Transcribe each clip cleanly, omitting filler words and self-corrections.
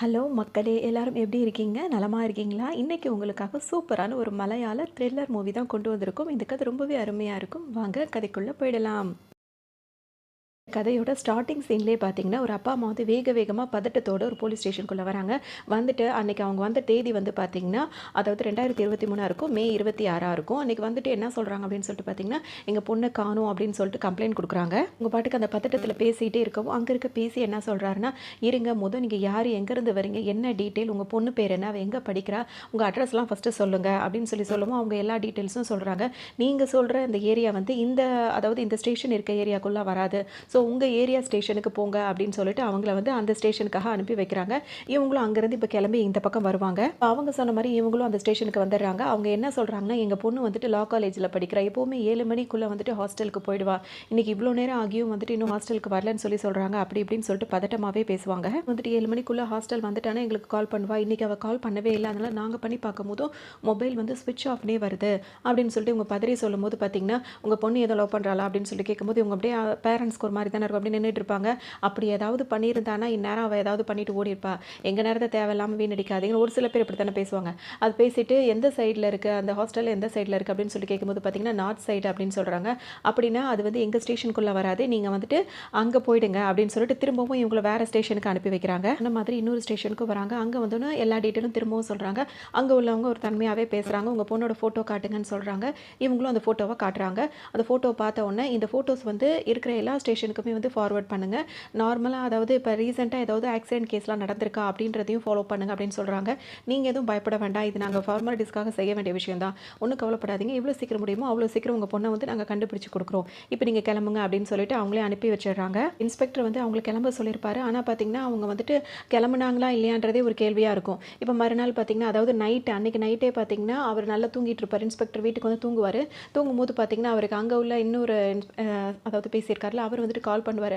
Hello மக்களே! எல்லாரும் எப்படி இருக்கீங்க? நலமா இருக்கீங்களா? இன்னைக்கு உங்களுக்காக சூப்பரான ஒரு மலையாள த்ரில்லர் மூவி தான் கொண்டு வந்திருக்கோம். இந்த கதை ரொம்பவே அருமையா இருக்கும். வாங்க கதைக்குள்ள போயிடலாம். கதையோட ஸ்டார்ட்டிங் சீன்லேயே பார்த்தீங்கன்னா, ஒரு அப்பா, அம்மா வந்து வேக வேகமா பதட்டத்தோட ஒரு போலீஸ் ஸ்டேஷனுக்குள்ள வராங்க. வந்துட்டு அன்னைக்கு அவங்க வந்த தேதி வந்து பார்த்தீங்கன்னா, அதாவது 2023 இருக்கும். மே 26 இருக்கும். அன்னைக்கு வந்துட்டு என்ன சொல்றாங்க அப்படின்னு சொல்லிட்டு பார்த்தீங்கன்னா, "எங்க பொண்ண காணோம்" அப்படின்னு சொல்லிட்டு கம்ப்ளைண்ட் குடுக்குறாங்க. உங்க பாட்டுக்கு அந்த பதட்டத்தில பேசிட்டே இருக்கவும், அங்க இருக்க பிசி என்ன சொல்றாருன்னா, "இருங்க நீங்க யாரு? எங்கேருந்து வரீங்க? என்ன டீட்டெயில்? உங்க பொண்ணு பேர் என்ன? அவ எங்க படிக்கிறா? உங்க அட்ரஸ்லாம் ஃபர்ஸ்ட்டு சொல்லுங்க" அப்படின்னு சொல்லவும், அவங்க எல்லா டீட்டெயில்ஸும் சொல்றாங்க. "நீங்க சொல்ற இந்த ஏரியா வந்து அதாவது இந்த ஸ்டேஷன் இருக்க ஏரியாக்குள்ள வராது. ஸோ உங்கள் ஏரியா ஸ்டேஷனுக்கு போங்க அப்படின்னு சொல்லிட்டு அவங்கள வந்து அந்த ஸ்டேஷனுக்காக அனுப்பி வைக்கிறாங்க. இவங்களும் அங்கேருந்து இப்போ கிளம்பி இந்த பக்கம் வருவாங்க. அவங்க சொன்ன மாதிரி இவங்களும் அந்த ஸ்டேஷனுக்கு வந்துடுறாங்க. அவங்க என்ன சொல்கிறாங்கன்னா, எங்கள் பொண்ணு வந்துட்டு லா காலேஜில் படிக்கிறா. எப்போவுமே 7 மணிக்குள்ளே வந்துட்டு ஹாஸ்டலுக்கு போயிடுவா. இன்னைக்கு இவ்வளோ நேரம் ஆகியும் வந்துட்டு இன்னும் ஹாஸ்டலுக்கு வரலன்னு சொல்கிறாங்க. அப்படி இப்படின்னு சொல்லிட்டு பதட்டமாகவே பேசுவாங்க. வந்துட்டு 7 மணிக்குள்ளே ஹாஸ்டல் வந்துட்டானா எங்களுக்கு கால் பண்ணுவா. இன்னைக்கு அவள் கால் பண்ணவே இல்லை. அதனால் நாங்கள் பண்ணி பார்க்கும்போதும் மொபைல் வந்து ஸ்விட்ச் ஆஃப்னே வருது அப்படின்னு சொல்லிட்டு இவங்க பதறி சொல்லும்போது பார்த்தீங்கன்னா, உங்கள் பொண்ணு ஏதோ லவ் பண்ணுறாளா அப்படின்னு சொல்லி கேட்கும்போது இவங்க அப்படியே பேரண்ட்ஸ்க்கு ஒரு மாதிரி தானே இருக்கும். அப்படி நின்றுட்டு இருப்பாங்க. அப்படி ஏதாவது பண்ணியிருந்தானா இந்நேரம் அவள் ஏதாவது பண்ணிட்டு ஓடிருப்பா. எங்கள் நேரத்தை தேவையில்லாமல் வீணடிக்காதீங்க. ஒரு சில பேர் இப்படி தானே பேசுவாங்க. அது பேசிட்டு எந்த சைடில் இருக்குது அந்த ஹாஸ்டல் எந்த சைடில் இருக்குது அப்படின்னு சொல்லி கேட்கும்போது பார்த்தீங்கன்னா, நார்த் சைடு அப்படின்னு சொல்கிறாங்க. அப்படின்னா அது வந்து எங்கள் ஸ்டேஷனுக்குள்ளே வராது. நீங்கள் வந்துட்டு அங்கே போயிடுங்க அப்படின்னு சொல்லிட்டு திரும்பவும் இவங்களை வேறு ஸ்டேஷனுக்கு அனுப்பி வைக்கிறாங்க. அந்த மாதிரி இன்னொரு ஸ்டேஷனுக்கு வராங்க. அங்கே வந்தோன்னே எல்லா டீட்டெயிலும் திரும்பவும் சொல்கிறாங்க. அங்கே உள்ளவங்க ஒரு தன்மையாகவே பேசுகிறாங்க. உங்கள் பொண்ணோட ஃபோட்டோ காட்டுங்கன்னு சொல்கிறாங்க. இவங்களும் அந்த ஃபோட்டோவை காட்டுறாங்க. அந்த ஃபோட்டோவை பார்த்த உடனே இந்த ஃபோட்டோஸ் வந்து இருக்கிற எல்லா ஸ்டேஷனுக்குமே வந்து ஃபார்வர்ட் பண்ணுங்கள். நார்மலாக அதாவது இப்போ ரீசெண்டாக ஏதாவது ஆக்சிடென்ட் கேஸ்லாம் நடந்திருக்கா அப்படின்றதையும் ஃபாலோ பண்ணுங்கள் அப்படின்னு சொல்கிறாங்க. நீங்கள் எதுவும் பயப்பட வேண்டாம். இது நாங்கள் ஃபார்மாலிட்டிஸ்க்காக செய்ய வேண்டிய விஷயம் தான். ஒன்றும் கவலைப்படாதீங்க. எவ்வளோ சீக்கிரம் முடியுமோ அவ்வளோ சீக்கிரம் உங்கள் பொண்ணை வந்து நாங்கள் கண்டுபிடிச்சு கொடுக்குறோம். இப்போ நீங்கள் கிளம்புங்க அப்படின்னு சொல்லிட்டு அவங்களே அனுப்பி வச்சிடுறாங்க. இன்ஸ்பெக்டர் வந்து அவங்களை கிளம்ப சொல்லியிருப்பாரு. ஆனால் பார்த்தீங்கன்னா அவங்க வந்துட்டு கிளம்புனாங்களா இல்லையான்றதே ஒரு கேள்வியாக இருக்கும். இப்போ மறுநாள் பார்த்தீங்கன்னா, அதாவது அன்னைக்கு நைட்டே பார்த்தீங்கன்னா அவர் நல்லா தூங்கிட்டு இருப்பார். இன்ஸ்பெக்டர் வீட்டுக்கு வந்து தூங்குவார். தூங்கும்போது பார்த்தீங்கன்னா அவருக்கு அங்கே உள்ள இன்னொரு அதாவது பேசியிருக்காருல அவர் வந்துட்டு கால் பண்ணுவார்.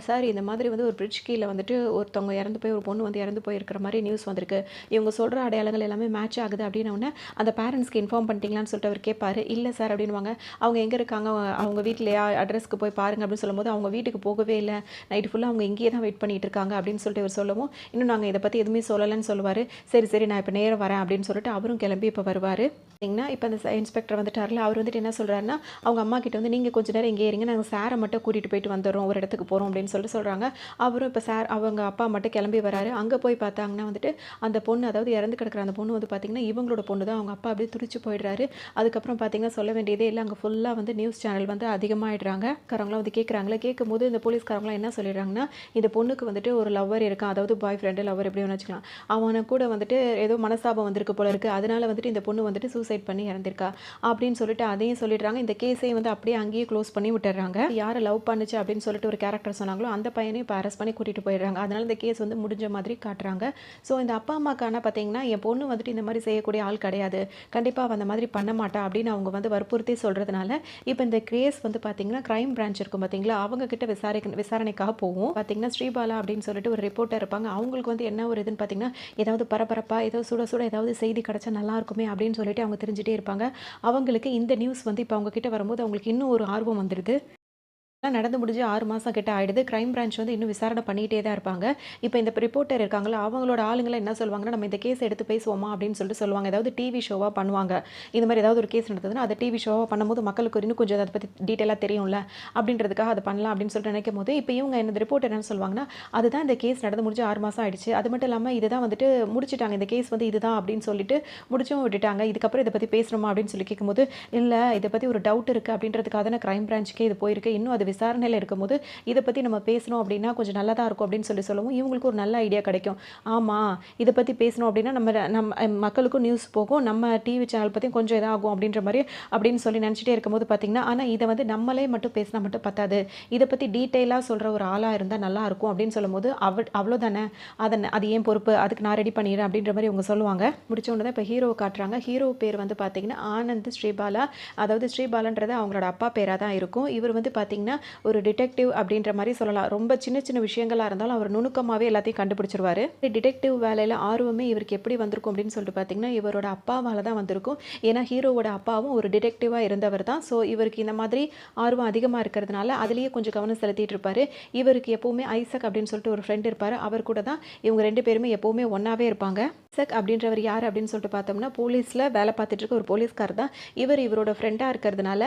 சார் இந்த மாதிரி வந்து ஒரு பிரிட்ஜ் கீழே வந்துட்டு ஒருத்தவங்க இறந்து போய் ஒரு பொண்ணு வந்து இறந்து போயிருக்கிற மாதிரி நியூஸ் வந்திருக்கு. இவங்க சொல்கிற அடையாளங்கள் எல்லாமே மேட்ச் ஆகுது அப்படின்னோடனே அந்த பேரண்ட்ஸ்க்கு இன்ஃபார்ம் பண்ணிட்டீங்களான்னு சொல்லிட்டு அவர் கேட்பாரு. இல்லை சார் அப்படின்வாங்க. அவங்க எங்கே இருக்காங்க? அவங்க வீட்லையா? அட்ரஸ்க்கு போய் பாருங்க அப்படின்னு சொல்லும்போது அவங்க வீட்டுக்கு போகவே இல்லை. நைட்டு ஃபுல்லாக அவங்க இங்கேயே தான் வெயிட் பண்ணிட்டு இருக்காங்க அப்படின்னு சொல்லிட்டு இவர் சொல்லவும், இன்னும் நாங்கள் இதை பற்றி எதுவுமே சொல்லலைன்னு சொல்லுவார். சரி சரி நான் இப்போ நேரம் வரேன் அப்படின்னு சொல்லிட்டு அவரும் கிளம்பி இப்போ வருவார். பார்த்தீங்கன்னா இப்போ அந்த இன்ஸ்பெக்டர் வந்துட்டார்ல அவர் வந்துட்டு என்ன சொல்கிறாருன்னா, அவங்க அம்மா கிட்ட வந்து நீங்கள் கொஞ்சம் நேரம் இங்கே இருங்க, நாங்கள் சாரை மட்டும் கூட்டிகிட்டு போயிட்டு வந்துடுறோம், ஒரு இடத்துக்கு போகிறோம் அப்படின்னு சொல்லிட்டு சொல்கிறாங்க. அவரும் இப்போ அவங்க அப்பா மட்டும் கிளம்பி வராரு. அங்கே போய் பார்த்தாங்கன்னா வந்துட்டு அந்த பொண்ணு, அதாவது இறந்து கிடக்கிற அந்த பொண்ணு வந்து பார்த்திங்கன்னா இவங்களோட பொண்ணு தான். அவங்க அப்பா அப்படியே துடிச்சு போயிடுறாரு. அதுக்கப்புறம் பார்த்திங்கன்னா சொல்ல வேண்டியதே இல்லை. அங்கே ஃபுல்லாக வந்து நியூஸ் சேனல் வந்து அதிகமாகிடுறாங்க. காரங்களாம் வந்து கேட்குறாங்களே. கேட்கும்போது இந்த போலீஸ்காரங்களாம் என்ன சொல்லிடுறாங்கன்னா, இந்த பொண்ணுக்கு வந்துட்டு ஒரு லவ்வர் இருக்கான், அதாவது பாய் ஃப்ரெண்டு லவ்வர் எப்படி வேணா வச்சுக்கலாம். அவனை கூட வந்துட்டு ஏதோ மனஸ்தாபம் வந்திருக்கு போல இருக்குது, அதனால வந்துட்டு இந்த பொண்ணு வந்துட்டு சூசைட் பண்ணி இறந்திருக்கா அப்படின்னு சொல்லிட்டு அதையும் சொல்லிடுறாங்க. இந்த கேஸையும் வந்து அப்படியே அங்கேயே க்ளோஸ் பண்ணி விட்டுறாங்க. யாரை லவ் பண்ணுச்சு அப்படின்னு சொல்லிட்டு ஒரு கேரக்டர் சொன்னாங்களோ அந்த பையனையும் இப்போ அரெஸ்ட் பண்ணி கூட்டிகிட்டு போயிடுறாங்க. அதனால இந்த கேஸ் வந்து முடிஞ்ச மாதிரி காட்டுறாங்க. ஸோ இந்த அப்பா அம்மாக்கான பார்த்தீங்கன்னா, என் பொண்ணு வந்துட்டு இந்த மாதிரி செய்யக்கூடிய ஆள் கிடையாது, கண்டிப்பாக அவன் அந்த மாதிரி பண்ண மாட்டா அப்படின்னு அவங்க வந்து வற்புறுத்தி சொல்கிறதுனால இப்போ இந்த கேஸ் வந்து பார்த்தீங்கன்னா கிரைம் பிரான்ச் இருக்கும் பார்த்தீங்களா, அவங்க கிட்ட விசாரணைக்காக போகும். பார்த்தீங்கன்னா ஸ்ரீபாலா அப்படின்னு சொல்லிட்டு ஒரு ரிப்போர்ட்டர் இருப்பாங்க. அவங்களுக்கு வந்து என்ன ஒரு இதுன்னு பார்த்தீங்கன்னா, ஏதாவது பரபரப்பாக ஏதோ சுட சுட ஏதாவது செய்தி கிடைச்சா நல்லா இருக்குமே அப்படின்னு சொல்லிட்டு அவங்க தெரிஞ்சுட்டே இருப்பாங்க. அவங்களுக்கு இந்த நியூஸ் வந்து இப்போ அவங்க கிட்ட வரும்போது அவங்களுக்கு இன்னும் ஒரு ஆர்வம் வந்துடுது. நடந்து முடிஞ்சு 6 மாதம் கிட்ட ஆயிடுது. கிரைம் பிரான்ச் வந்து இன்னும் விசாரணை பண்ணிகிட்டே தான் இருப்பாங்க. இப்போ இந்த ரிப்போர்ட்டர் இருக்காங்கல்ல, அவங்களோட ஆளுங்கலாம் என்ன சொல்லுவாங்கன்னா, நம்ம இந்த கேஸ் எடுத்து பேசுவோமா அப்படின்னு சொல்லிட்டு சொல்லுவாங்க. ஏதாவது டிவி ஷோவா பண்ணுவாங்க. இந்த மாதிரி ஏதாவது ஒரு கேஸ் நடந்ததுன்னா, அதை டிவி ஷோவா பண்ணும்போது மக்களுக்கு இன்னும் கொஞ்சம் அதை பற்றி டீட்டெயிலாக தெரியும்ல அப்படின்றதுக்காக அதை பண்ணலாம் அப்படின்னு சொல்லிட்டு நினைக்கும்போது, இப்போ இவங்க இந்த ரிப்போர்ட்டர் என்ன சொல்லுவாங்கன்னா, அதுதான் இந்த கேஸ் நடந்து முடிஞ்சு 6 மாதம் ஆயிடுச்சு. அது மட்டும் இல்லாமல் இதுதான் வந்துட்டு முடிச்சுட்டாங்க. இந்த கேஸ் வந்து இதுதான் அப்படின்னு சொல்லிட்டு முடிச்சும் விட்டுட்டாங்க. இதுக்கப்புறம் இதை பற்றி பேசணுமா அப்படின்னு சொல்லி கேட்கும்போது, இல்லை இதை பற்றி ஒரு டவுட் இருக்குது அப்படின்றதுக்காக தானே கிரைம் பிரான்ச்சுக்கே இது போயிருக்கு. இன்னும் அது விசாரணையில் இருக்கும்போது இதை பற்றி நம்ம பேசணும் அப்படின்னா கொஞ்சம் நல்லா தான் இருக்கும் அப்படின்னு சொல்லவும் இவங்களுக்கு ஒரு நல்ல ஐடியா கிடைக்கும். ஆமாம், இதை பற்றி பேசணும் அப்படின்னா நம்ம நம்ம மக்களுக்கும் நியூஸ் போகும், நம்ம டிவி சேனல் பற்றியும் கொஞ்சம் இதாகும் அப்படின்ற மாதிரி அப்படின்னு சொல்லி நினச்சிட்டே இருக்கும்போது பார்த்தீங்கன்னா, ஆனால் இதை வந்து நம்மளே மட்டும் பேசினா மட்டும் பத்தாது, இதை பற்றி டீட்டெயிலாக சொல்கிற ஒரு ஆளாக இருந்தால் நல்லாயிருக்கும் அப்படின்னு சொல்லும்போது அவ்வளோதானே, அது ஏன் பொறுப்பு, அதுக்கு நான் ரெடி பண்ணிடுறேன் அப்படின்ற மாதிரி அவங்க சொல்லுவாங்க. முடிச்ச உடனே தான் இப்போ ஹீரோவை காட்டுறாங்க. ஹீரோ பேர் வந்து பார்த்தீங்கன்னா ஆனந்த் ஸ்ரீபாலா. அதாவது ஸ்ரீபாலான்றது அவங்களோட அப்பா பேராக தான் இருக்கும். இவர் வந்து பார்த்தீங்கன்னா ஒரு டிடெக்டிவ் அப்படின்ற மாதிரி சொல்லலாம். ரொம்ப சின்ன சின்ன விஷயங்களா இருந்தாலும் அவர் நுணுக்கமாகவே எல்லாத்தையும் கண்டுபிடிச்சிருவாரு. டிடெக்டிவ் வேலையில் ஆர்வமே இவருக்கு எப்படி வந்திருக்கும் அப்படின்னு சொல்லிட்டு பார்த்தீங்கன்னா, இவரோட அப்பாவால் தான் வந்திருக்கும். ஏன்னா ஹீரோவோட அப்பாவும் ஒரு டிடெக்டிவாக இருந்தவர் தான். ஸோ இவருக்கு இந்த மாதிரி ஆர்வம் அதிகமாக இருக்கிறதுனால அதுலேயே கொஞ்சம் கவனம் செலுத்திட்டு இருப்பார். இவருக்கு எப்போவுமே ஐசக் அப்படின்னு சொல்லிட்டு ஒரு ஃப்ரெண்ட் இருப்பார். அவர் கூட தான் இவங்க 2 பேருமே எப்போவுமே ஒன்றாவே இருப்பாங்க. ஐசக் அப்படின்றவர் யார் அப்படின்னு சொல்லிட்டு பார்த்தோம்னா, போலீஸில் வேலை பார்த்துட்டு இருக்க ஒரு போலீஸ்கார் தான். இவரோட ஃப்ரெண்டாக இருக்கிறதுனால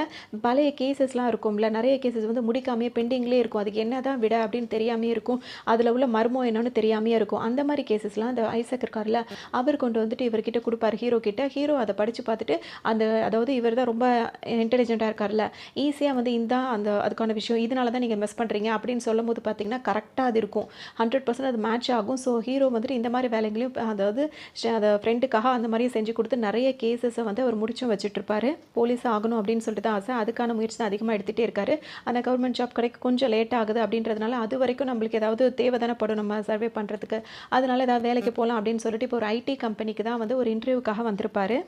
பழைய கேசஸ்லாம் இருக்கும்ல, நிறைய கேசஸ் வந்து முடிக்காமையே பெண்டிங்லேயே இருக்கும். அதுக்கு என்ன தான் விட அப்படின்னு தெரியாமே இருக்கும். அதில் உள்ள மர்மம் என்னன்னு தெரியாமையே இருக்கும். அந்த மாதிரி கேசஸ்லாம் அந்த ஐசக் இருக்கார்ல, அவர் கொண்டு வந்துட்டு இவர்கிட்ட கொடுப்பார் ஹீரோ கிட்ட. ஹீரோ அதை படித்து பார்த்துட்டு அதாவது இவர் தான் ரொம்ப இன்டெலிஜென்ட்டாக இருக்கார்ல, ஈஸியாக வந்து அதுக்கான விஷயம் இதனால தான் நீங்கள் மிஸ் பண்ணுறீங்க அப்படின்னு சொல்லும் போது பார்த்தீங்கன்னா கரெக்டாக அது இருக்கும். 100% அது மேட்ச் ஆகும். ஸோ ஹீரோ வந்துட்டு இந்த மாதிரி வேலைகளையும் அதாவது அந்த ஃப்ரெண்டுக்காக அந்த மாதிரியும் செஞ்சு கொடுத்து நிறைய கேசஸை வந்து அவர் முடிச்சும் வச்சுட்டு இருப்பாரு. போலீஸ் ஆகணும் அப்படின்னு சொல்லிட்டு தான் ஆசை. அதுக்கான முயற்சி தான் அதிகமாக எடுத்துகிட்டே இருக்காரு. ஆனால் கவர்மெண்ட் ஜாப் கிடைக்க கொஞ்சம் லேட் ஆகுது அப்படின்றதுனால அது வரைக்கும் நம்மளுக்கு ஏதாவது தேவை தானே படும் நம்ம சர்வே பண்ணுறதுக்கு. அதனால ஏதாவது வேலைக்கு போகலாம் அப்படின்னு சொல்லிட்டு இப்போ ஒரு ஐடி கம்பெனிக்கு தான் வந்து ஒரு இன்டர்வியூக்காக வந்திருப்பாரு.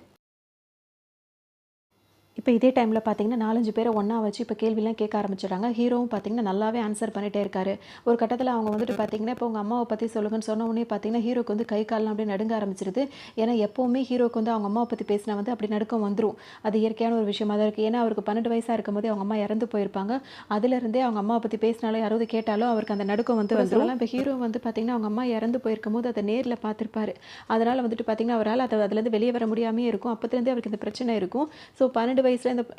இப்போ இதே டைமில் பார்த்தீங்கன்னா 4, 5 பேரை ஒன்றா வச்சு இப்போ கேள்விலாம் கேட்க ஆரம்பிச்சிடுறாங்க. ஹீரோவும் பார்த்தீங்கன்னா நல்லாவே ஆன்சர் பண்ணிகிட்டே இருக்காரு. ஒரு கட்டத்தில் அவங்க வந்துட்டு பார்த்தீங்கன்னா, இப்போ உங்கள் அம்மாவை பற்றி சொல்லுங்கன்னு சொன்ன உடனே பார்த்தீங்கன்னா ஹீரோக்கு வந்து கை கால்லாம் அப்படியே நடுங்க ஆரம்பிச்சிருது. ஏன்னா எப்போவுமே ஹீரோக்கு வந்து அவங்க அம்மாவை பற்றி பேசினா வந்து அப்படி நடுக்கம் வந்துடும். அது இயற்கையான ஒரு விஷயமா தான் இருக்குது. ஏன்னா அவருக்கு 12 வயசாக இருக்கும்போதே அவங்க அம்மா இறந்து போயிருப்பாங்க. அதுலேருந்தே அவங்க அம்மாவை பற்றி பேசினாலும் யாராவது கேட்டாலும் அவருக்கு அந்த நடுக்கம் வந்து வந்துடும். இப்போ ஹீரோ வந்து பார்த்தீங்கன்னா அவங்க அம்மா இறந்து போயிருக்கும் போது அதை நேரில் பார்த்துருப்பாரு. அதனால் வந்துட்டு பார்த்தீங்கன்னா அவரால் அதுலேருந்து வெளியே வர முடியாமே இருக்கும். அப்போத்துலேருந்தே அவருக்கு இந்த பிரச்சனை இருக்கும். ஸோ 12 வயசில்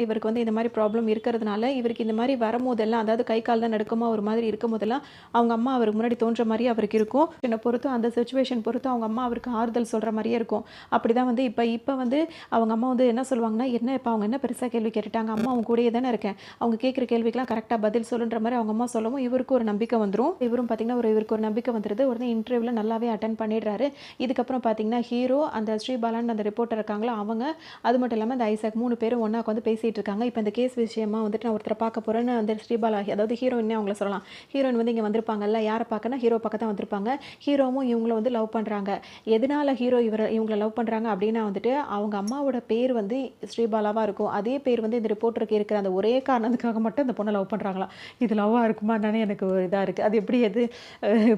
இவருக்கு வந்து இந்த மாதிரி ப்ராப்ளம் இருக்கிறதுனால இவருக்கு இந்த மாதிரி வரும்போதெல்லாம், அதாவது கை கால் தான் நடுக்கமாக ஒரு மாதிரி இருக்கும் போதெல்லாம் அவங்க அம்மா அவருக்கு முன்னாடி தோன்ற மாதிரி அவருக்கு இருக்கும். என்னை பொறுத்தும் அந்த சிச்சுவேஷன் பொறுத்து அவங்க அம்மா அவருக்கு ஆறுதல் சொல்கிற மாதிரியே இருக்கும். அப்படி தான் வந்து இப்போ வந்து அவங்க அம்மா வந்து என்ன சொல்லுவாங்கன்னா, என்ன இப்போ அவங்க என்ன பெருசாக கேள்வி கேட்டுட்டாங்க, அம்மா அவங்க கூடயே தானே இருக்கேன், அவங்க கேட்குற கேள்விக்கெல்லாம் கரெக்டாக பதில் சொல்லுன்ற மாதிரி அவங்க அம்மா சொல்லவும் இவருக்கு ஒரு நம்பிக்கை வந்துடும். இவரும் பார்த்தீங்கன்னா இவருக்கு ஒரு நம்பிக்கை வந்துடுது. உடனே இன்டர்வியூவில் நல்லாவே அட்டன் பண்ணிடுறாரு. இதுக்கப்புறம் பார்த்தீங்கன்னா ஹீரோ, அந்த ஸ்ரீபாலான்னு அந்த ரிப்போர்ட்டர் இருக்காங்களா அவங்க, அது மட்டும் இல்லாமல் அந்த ஐசக் 3 பேரும் ஒன்றா வந்து பேசிகிட்டு இருக்காங்க. இப்போ இந்த கேஸ் விஷயமா வந்துட்டு நான் ஒருத்தரை பார்க்க போகிறேன்னு அந்த ஸ்ரீபாலா, அதாவது ஹீரோயினே அவங்கள சொல்லலாம். ஹீரோயின் வந்து இங்கே வந்திருப்பாங்கல்ல, யாரை பார்க்கனா ஹீரோ பக்கம் தான் வந்திருப்பாங்க. ஹீரோவும் இவங்கள வந்து லவ் பண்ணுறாங்க. எதனால் ஹீரோ இவங்களை லவ் பண்ணுறாங்க அப்படின்னா வந்துட்டு அவங்க அம்மாவோட பேர் வந்து ஸ்ரீபாலாவாக இருக்கும். அதே பேர் வந்து இந்த ரிப்போர்ட்டருக்கு இருக்கிற அந்த ஒரே காரணத்துக்காக மட்டும் இந்த பொண்ணை லவ் பண்ணுறாங்களாம். இது லவ்வாக இருக்குமா தானே எனக்கு ஒரு இதாக இருக்குது. அது எப்படி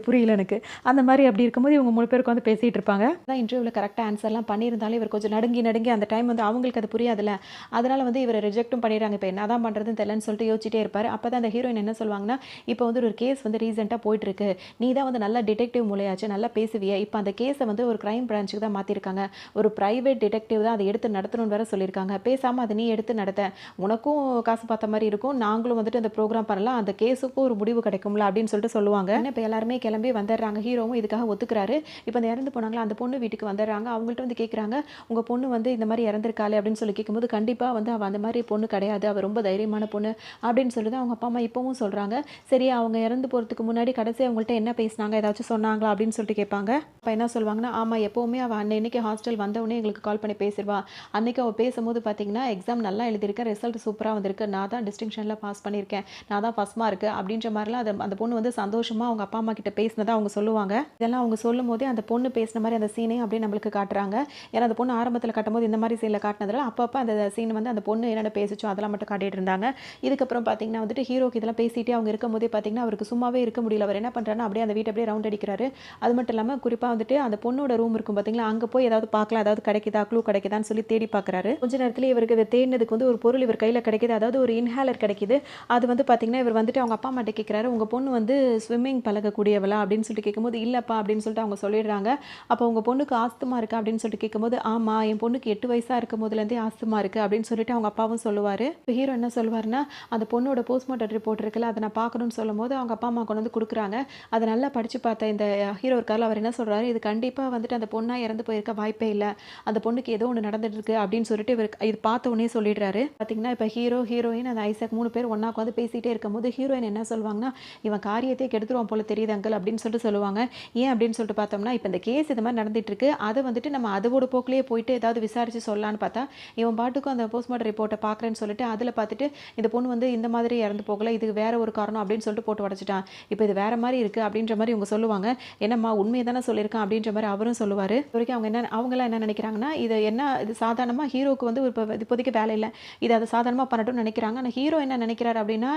புரியல எனக்கு. அந்த மாதிரி அப்படி இருக்கும்போது இவங்க 3 பேருக்கு வந்து பேசிகிட்டு இருப்பாங்க. அதான் இன்டர்வியூவில் கரெக்டாக ஆன்சர்லாம் பண்ணியிருந்தாலும் இவர் கொஞ்சம் நடுங்கி அந்த டைம் வந்து அவங்களுக்கு அது புரியாதுல்ல. அதனால் வந்து இவரை ரிஜெக்ட்டும் பண்ணிடுறாங்க. இப்போ என்ன தான் பண்ணுறதுன்னு தெரியலன்னு சொல்லிட்டு யோசிச்சிட்டே இருப்பார். அப்போ தான் அந்த ஹீரோயின் என்ன சொல்லுவாங்கன்னா, இப்போ வந்து ஒரு கேஸ் வந்து ரீசெண்டாக போயிட்டுருக்கு, நீ தான் வந்து நல்லா டிடெக்டிவ் மூலையாச்சு, நல்லா பேசுவிய, இப்போ அந்த கேஸை வந்து ஒரு க்ரைம் பிரான்ச்சுக்கு தான் மாற்றிருக்காங்க, ஒரு ப்ரைவேட் டிடெக்டிவ் தான் அதை எடுத்து நடத்தணும்னு வேறு சொல்லியிருக்காங்க, பேசாமல் அதை நீ எடுத்து நடத்த, உனக்கும் காசு பார்த்த மாதிரி இருக்கும், நாங்களும் வந்துட்டு அந்த ப்ரோக்ராம் பண்ணலாம், அந்த கேஸுக்கும் ஒரு முடிவு கிடைக்கும்ல அப்படின்னு சொல்லிட்டு சொல்லுவாங்க. இப்போ எல்லாருமே கிளம்பி வந்துடுறாங்க. ஹீரோவும் இதுக்காக ஒத்துக்கிறாரு. இப்போ அந்த இறந்து போனாங்களா அந்த பொண்ணு வீட்டுக்கு வந்துடுறாங்க. அவங்கள்ட்ட வந்து கேட்குறாங்க, உங்கள் பொண்ணு வந்து இந்த மாதிரி இறந்துருக்காளே அப்படின்னு சொல்லி கேட்கும்போது, கண்டிப்பாக வந்து அவள் அந்த மாதிரி பொண்ணு கிடையாது, அவள் ரொம்ப தைரியமான பொண்ணு அப்படின்னு சொல்லி தான் அவங்க அப்பா அம்மா இப்போவும் சொல்கிறாங்க. சரி, அவங்க இறந்து போகிறதுக்கு முன்னாடி கடைசி அவங்கள்ட்ட என்ன பேசினாங்க, ஏதாச்சும் சொன்னாங்களா அப்படின்னு சொல்லிட்டு கேட்பாங்க. அப்போ என்ன சொல்லுவாங்கன்னா, ஆமாம், எப்போவுமே அவள் அன்னைக்கு ஹாஸ்டல் வந்தவொடனே எங்களுக்கு கால் பண்ணி பேசிடுவா. அன்றைக்கி அவள் பேசும்போது பார்த்தீங்கன்னா, எக்ஸாம் நல்லா எழுதியிருக்கேன், ரிசல்ட் சூப்பராக வந்திருக்கு, நான் தான் டிஸ்டிங்ஷனில் பாஸ் பண்ணியிருக்கேன், நான் தான் ஃபஸ்ட் மார்க்கு அப்படின்ற மாதிரிலாம் அந்த பொண்ணு வந்து சந்தோஷமாக அவங்க அப்பா அம்மா கிட்ட பேசினதாக அவங்க சொல்லுவாங்க. இதெல்லாம் அவங்க சொல்லும் போதே அந்த பொண்ணு பேசின மாதிரி அந்த சீனையும் அப்படியே நம்மளுக்கு காட்டுறாங்க. ஏன்னா அந்த பொண்ணு ஆரம்பத்தில் காட்டும்போது இந்த மாதிரி சீனில் காட்டினதில் அப்பப்போ அந்த சீன் வந்து அந்த பொண்ணு என்னென்ன பேசிச்சோ அதெல்லாம் மட்டும் காட்டிட்டு இருந்தாங்க. இதுக்கப்புறம் பார்த்தீங்கன்னா வந்துட்டு ஹீரோக்கு இதெல்லாம் பேசிகிட்டே அவங்க இருக்கும் போதே பார்த்தீங்கன்னா அவருக்கு சும்மாவே இருக்க முடியல. அவர் என்ன பண்ணுறாருன்னா அப்படியே அந்த வீட்டை அப்படியே ரவுண்ட் அடிக்கிறாரு. அது மட்டும் இல்லாமல் குறிப்பாக வந்துட்டு அந்த பொண்ணோட ரூம் இருக்கும் பார்த்தீங்களா, அங்கே போய் ஏதாவது பார்க்கலாம், ஏதாவது கிடைக்குதா, க்ளூ கிடைக்குதான்னு சொல்லி தேடி பார்க்குறாரு. கொஞ்ச நேரத்தில் இவருக்கு இதை தேடினதுக்கு வந்து ஒரு பொருள் இவர் கையில் கிடைக்கிது, அதாவது ஒரு இன்ஹேலர் கிடைக்கிது. அது வந்து பார்த்தீங்கன்னா இவர் வந்துட்டு அவங்க அப்பா அம்மாட்ட கேட்குறாரு, உங்கள் பொண்ணு வந்து ஸ்விம்மிங் பழகக்கூடியவளா அப்படின்னு சொல்லிட்டு கேட்கும்போது, இல்லைப்பா அப்படின்னு சொல்லிட்டு அவங்க சொல்லிடுறாங்க. அப்போ உங்கள் பொண்ணுக்கு ஆஸ்துமா இருக்கா அப்படின்னு சொல்லிட்டு கேட்கும்போது, ஆமாம், என் பொண்ணுக்கு 8 வயசாக இருக்கும் போதுலேருந்தே ஆஸ்துமா இருக்குது அப்படின்னு சொல்லிட்டு அவங்க அப்பாவும் சொல்லுவார். இப்போ ஹீரோ என்ன சொல்லுவாருன்னா, அந்த பொண்ணோட போஸ்ட்மார்ட்டம் ரிப்போர்ட் இருக்குல்ல, அதை நான் பார்க்கணும்னு சொல்லும்போது அவங்க அப்பா அம்மா கொண்டு வந்து கொடுக்குறாங்க. அதை நல்லா படித்து பார்த்த இந்த ஹீரோ இருக்கார்ல, அவர் என்ன சொல்கிறாரு, இது கண்டிப்பாக வந்துட்டு அந்த பொண்ணாக இறந்து போயிருக்க வாய்ப்பே இல்லை, அந்த பொண்ணுக்கு ஏதோ ஒன்று நடந்துட்டு இருக்கு அப்படின்னு சொல்லிட்டு இவர் இது பார்த்த உடனே சொல்லிடுறாரு. பார்த்தீங்கன்னா இப்போ ஹீரோ, ஹீரோயின், அந்த ஐசக் 3 பேர் ஒன்றா உட்காந்து பேசிகிட்டே இருக்கும்போது ஹீரோயின் என்ன சொல்லுவாங்கன்னா, இவன் காரியத்தையே கெடுத்துருவான் போல தெரியுது அங்கிள் அப்படின்னு சொல்லிட்டு சொல்லுவாங்க. ஏன் அப்படின்னு சொல்லிட்டு பார்த்தோம்னா, இப்போ இந்த கேஸ் இது மாதிரி நடந்துட்டு இருக்கு, அதை வந்துட்டு நம்ம அதோட போக்கிலேயே போயிட்டு ஏதாவது விசாரித்து சொல்லலான்னு பார்த்தா, இவன் பாட்டுக்கும் அந்த போஸ்ட்மார்ட்டம் ரிப்போர்ட்டை பார்க்குறேன்னு சொல்லிட்டு அதில் பார்த்துட்டு இந்த பொண்ணு வந்து இந்த மாதிரி இறந்து போகல, இது வேற ஒரு காரணம் அப்படின்னு சொல்லிட்டு போட்டு உடச்சிட்டான். இப்போ இது வேற மாதிரி இருக்குது அப்படின்ற மாதிரி இவங்க சொல்லுவாங்க. என்னம்மா உண்மையை தானே சொல்லியிருக்கான் அப்படின்ற மாதிரி அவரும் சொல்லுவார். இது வரைக்கும் அவங்களாம் என்ன நினைக்கிறாங்கன்னா, இது சாதாரணமாக ஹீரோவுக்கு வந்து இப்போ இப்போதைக்கு வேலை இல்லை, இது அதை சாதாரணமாக பண்ணட்டும்னு நினைக்கிறாங்க. ஆனால் ஹீரோ என்ன நினைக்கிறாரு அப்படின்னா,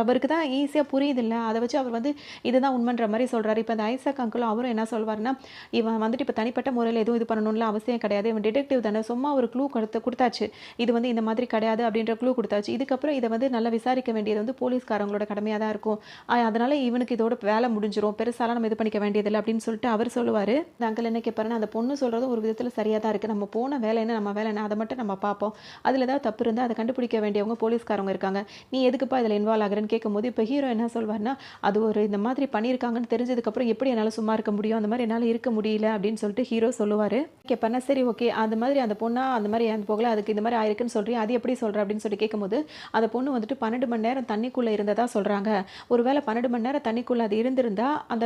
அவருக்கு தான் ஈஸியாக புரியுது இல்லை, அதை வச்சு அவர் வந்து இதுதான் உண்மைன்ற மாதிரி சொல்கிறாரு. இப்போ அந்த ஐசக் அங்கிளும் அவரும் என்ன சொல்வார்னா, இவன் வந்துட்டு இப்போ தனிப்பட்ட முறையில் எதுவும் இது பண்ணணும்ல அவசியம் கிடையாது, இவன் டிடெக்டிவ் தானே, சும்மா ஒரு க்ளூ கொடுத்தாச்சு, இது வந்து இந்த மாதிரி கிடையாது அப்படின்ற க்ளூ கொடுத்தாச்சு, இதுக்கப்புறம் இதை வந்து நல்லா விசாரிக்க வேண்டியது வந்து போலீஸ்காரங்களோட கடமையாக தான் இருக்கும், அதனால் இவனுக்கு இதோட வேலை முடிஞ்சிடும், பெருசாலாம் நம்ம இது பண்ணிக்க வேண்டியதில்லை அப்படின்னு சொல்லிட்டு அவர் சொல்லுவார். அந்த அங்கிள் என்ன கேட்பாருன்னா, அந்த பொண்ணு சொல்கிறது ஒரு விதத்தில் சரியாக தான் இருக்குது, நம்ம போன வேலை என்ன நம்ம வேலை என்ன அதை மட்டும் நம்ம பார்ப்போம், அதில் ஏதாவது தப்பு இருந்தால் அதை கண்டுபிடிக்க வேண்டியவங்க போலீஸ்காரங்க இருக்காங்க, நீ எதுக்குப்பா இதில் இன்வால்வ் ஆகுறேன்னு கேட்கும்போது இப்போ ஹீரோ என்ன சொல்வார்னா, அது ஒரு இந்த மாதிரி பண்ணியிருக்காங்கன்னு தெரிஞ்சதுக்கப்புறம் எப்படி என்னால் சும்மா இருக்க முடியும், அந்த மாதிரி என்னால் இருக்க முடியல அப்படின்னு சொல்லிட்டு ஹீரோ சொல்லுவார். கேட்பாருன்னா, சரி ஓகே, அந்த மாதிரி அந்த பொண்ணா அந்த மாதிரி இறந்து போகல, அதுக்கு இந்த மாதிரி ஆயிருக்குன்னு சொல்கிறேன், அது எப்படி சொல்கிற அப்படின்னு சொல்லி கேட்கும்போது அந்த பொண்ணு வந்துட்டு 12 மணி நேரம் தண்ணிக்குள்ளே இருந்ததா சொல்கிறாங்க. ஒருவேளை 12 மணி நேரம் தண்ணிக்குள்ளே அது இருந்திருந்தா அந்த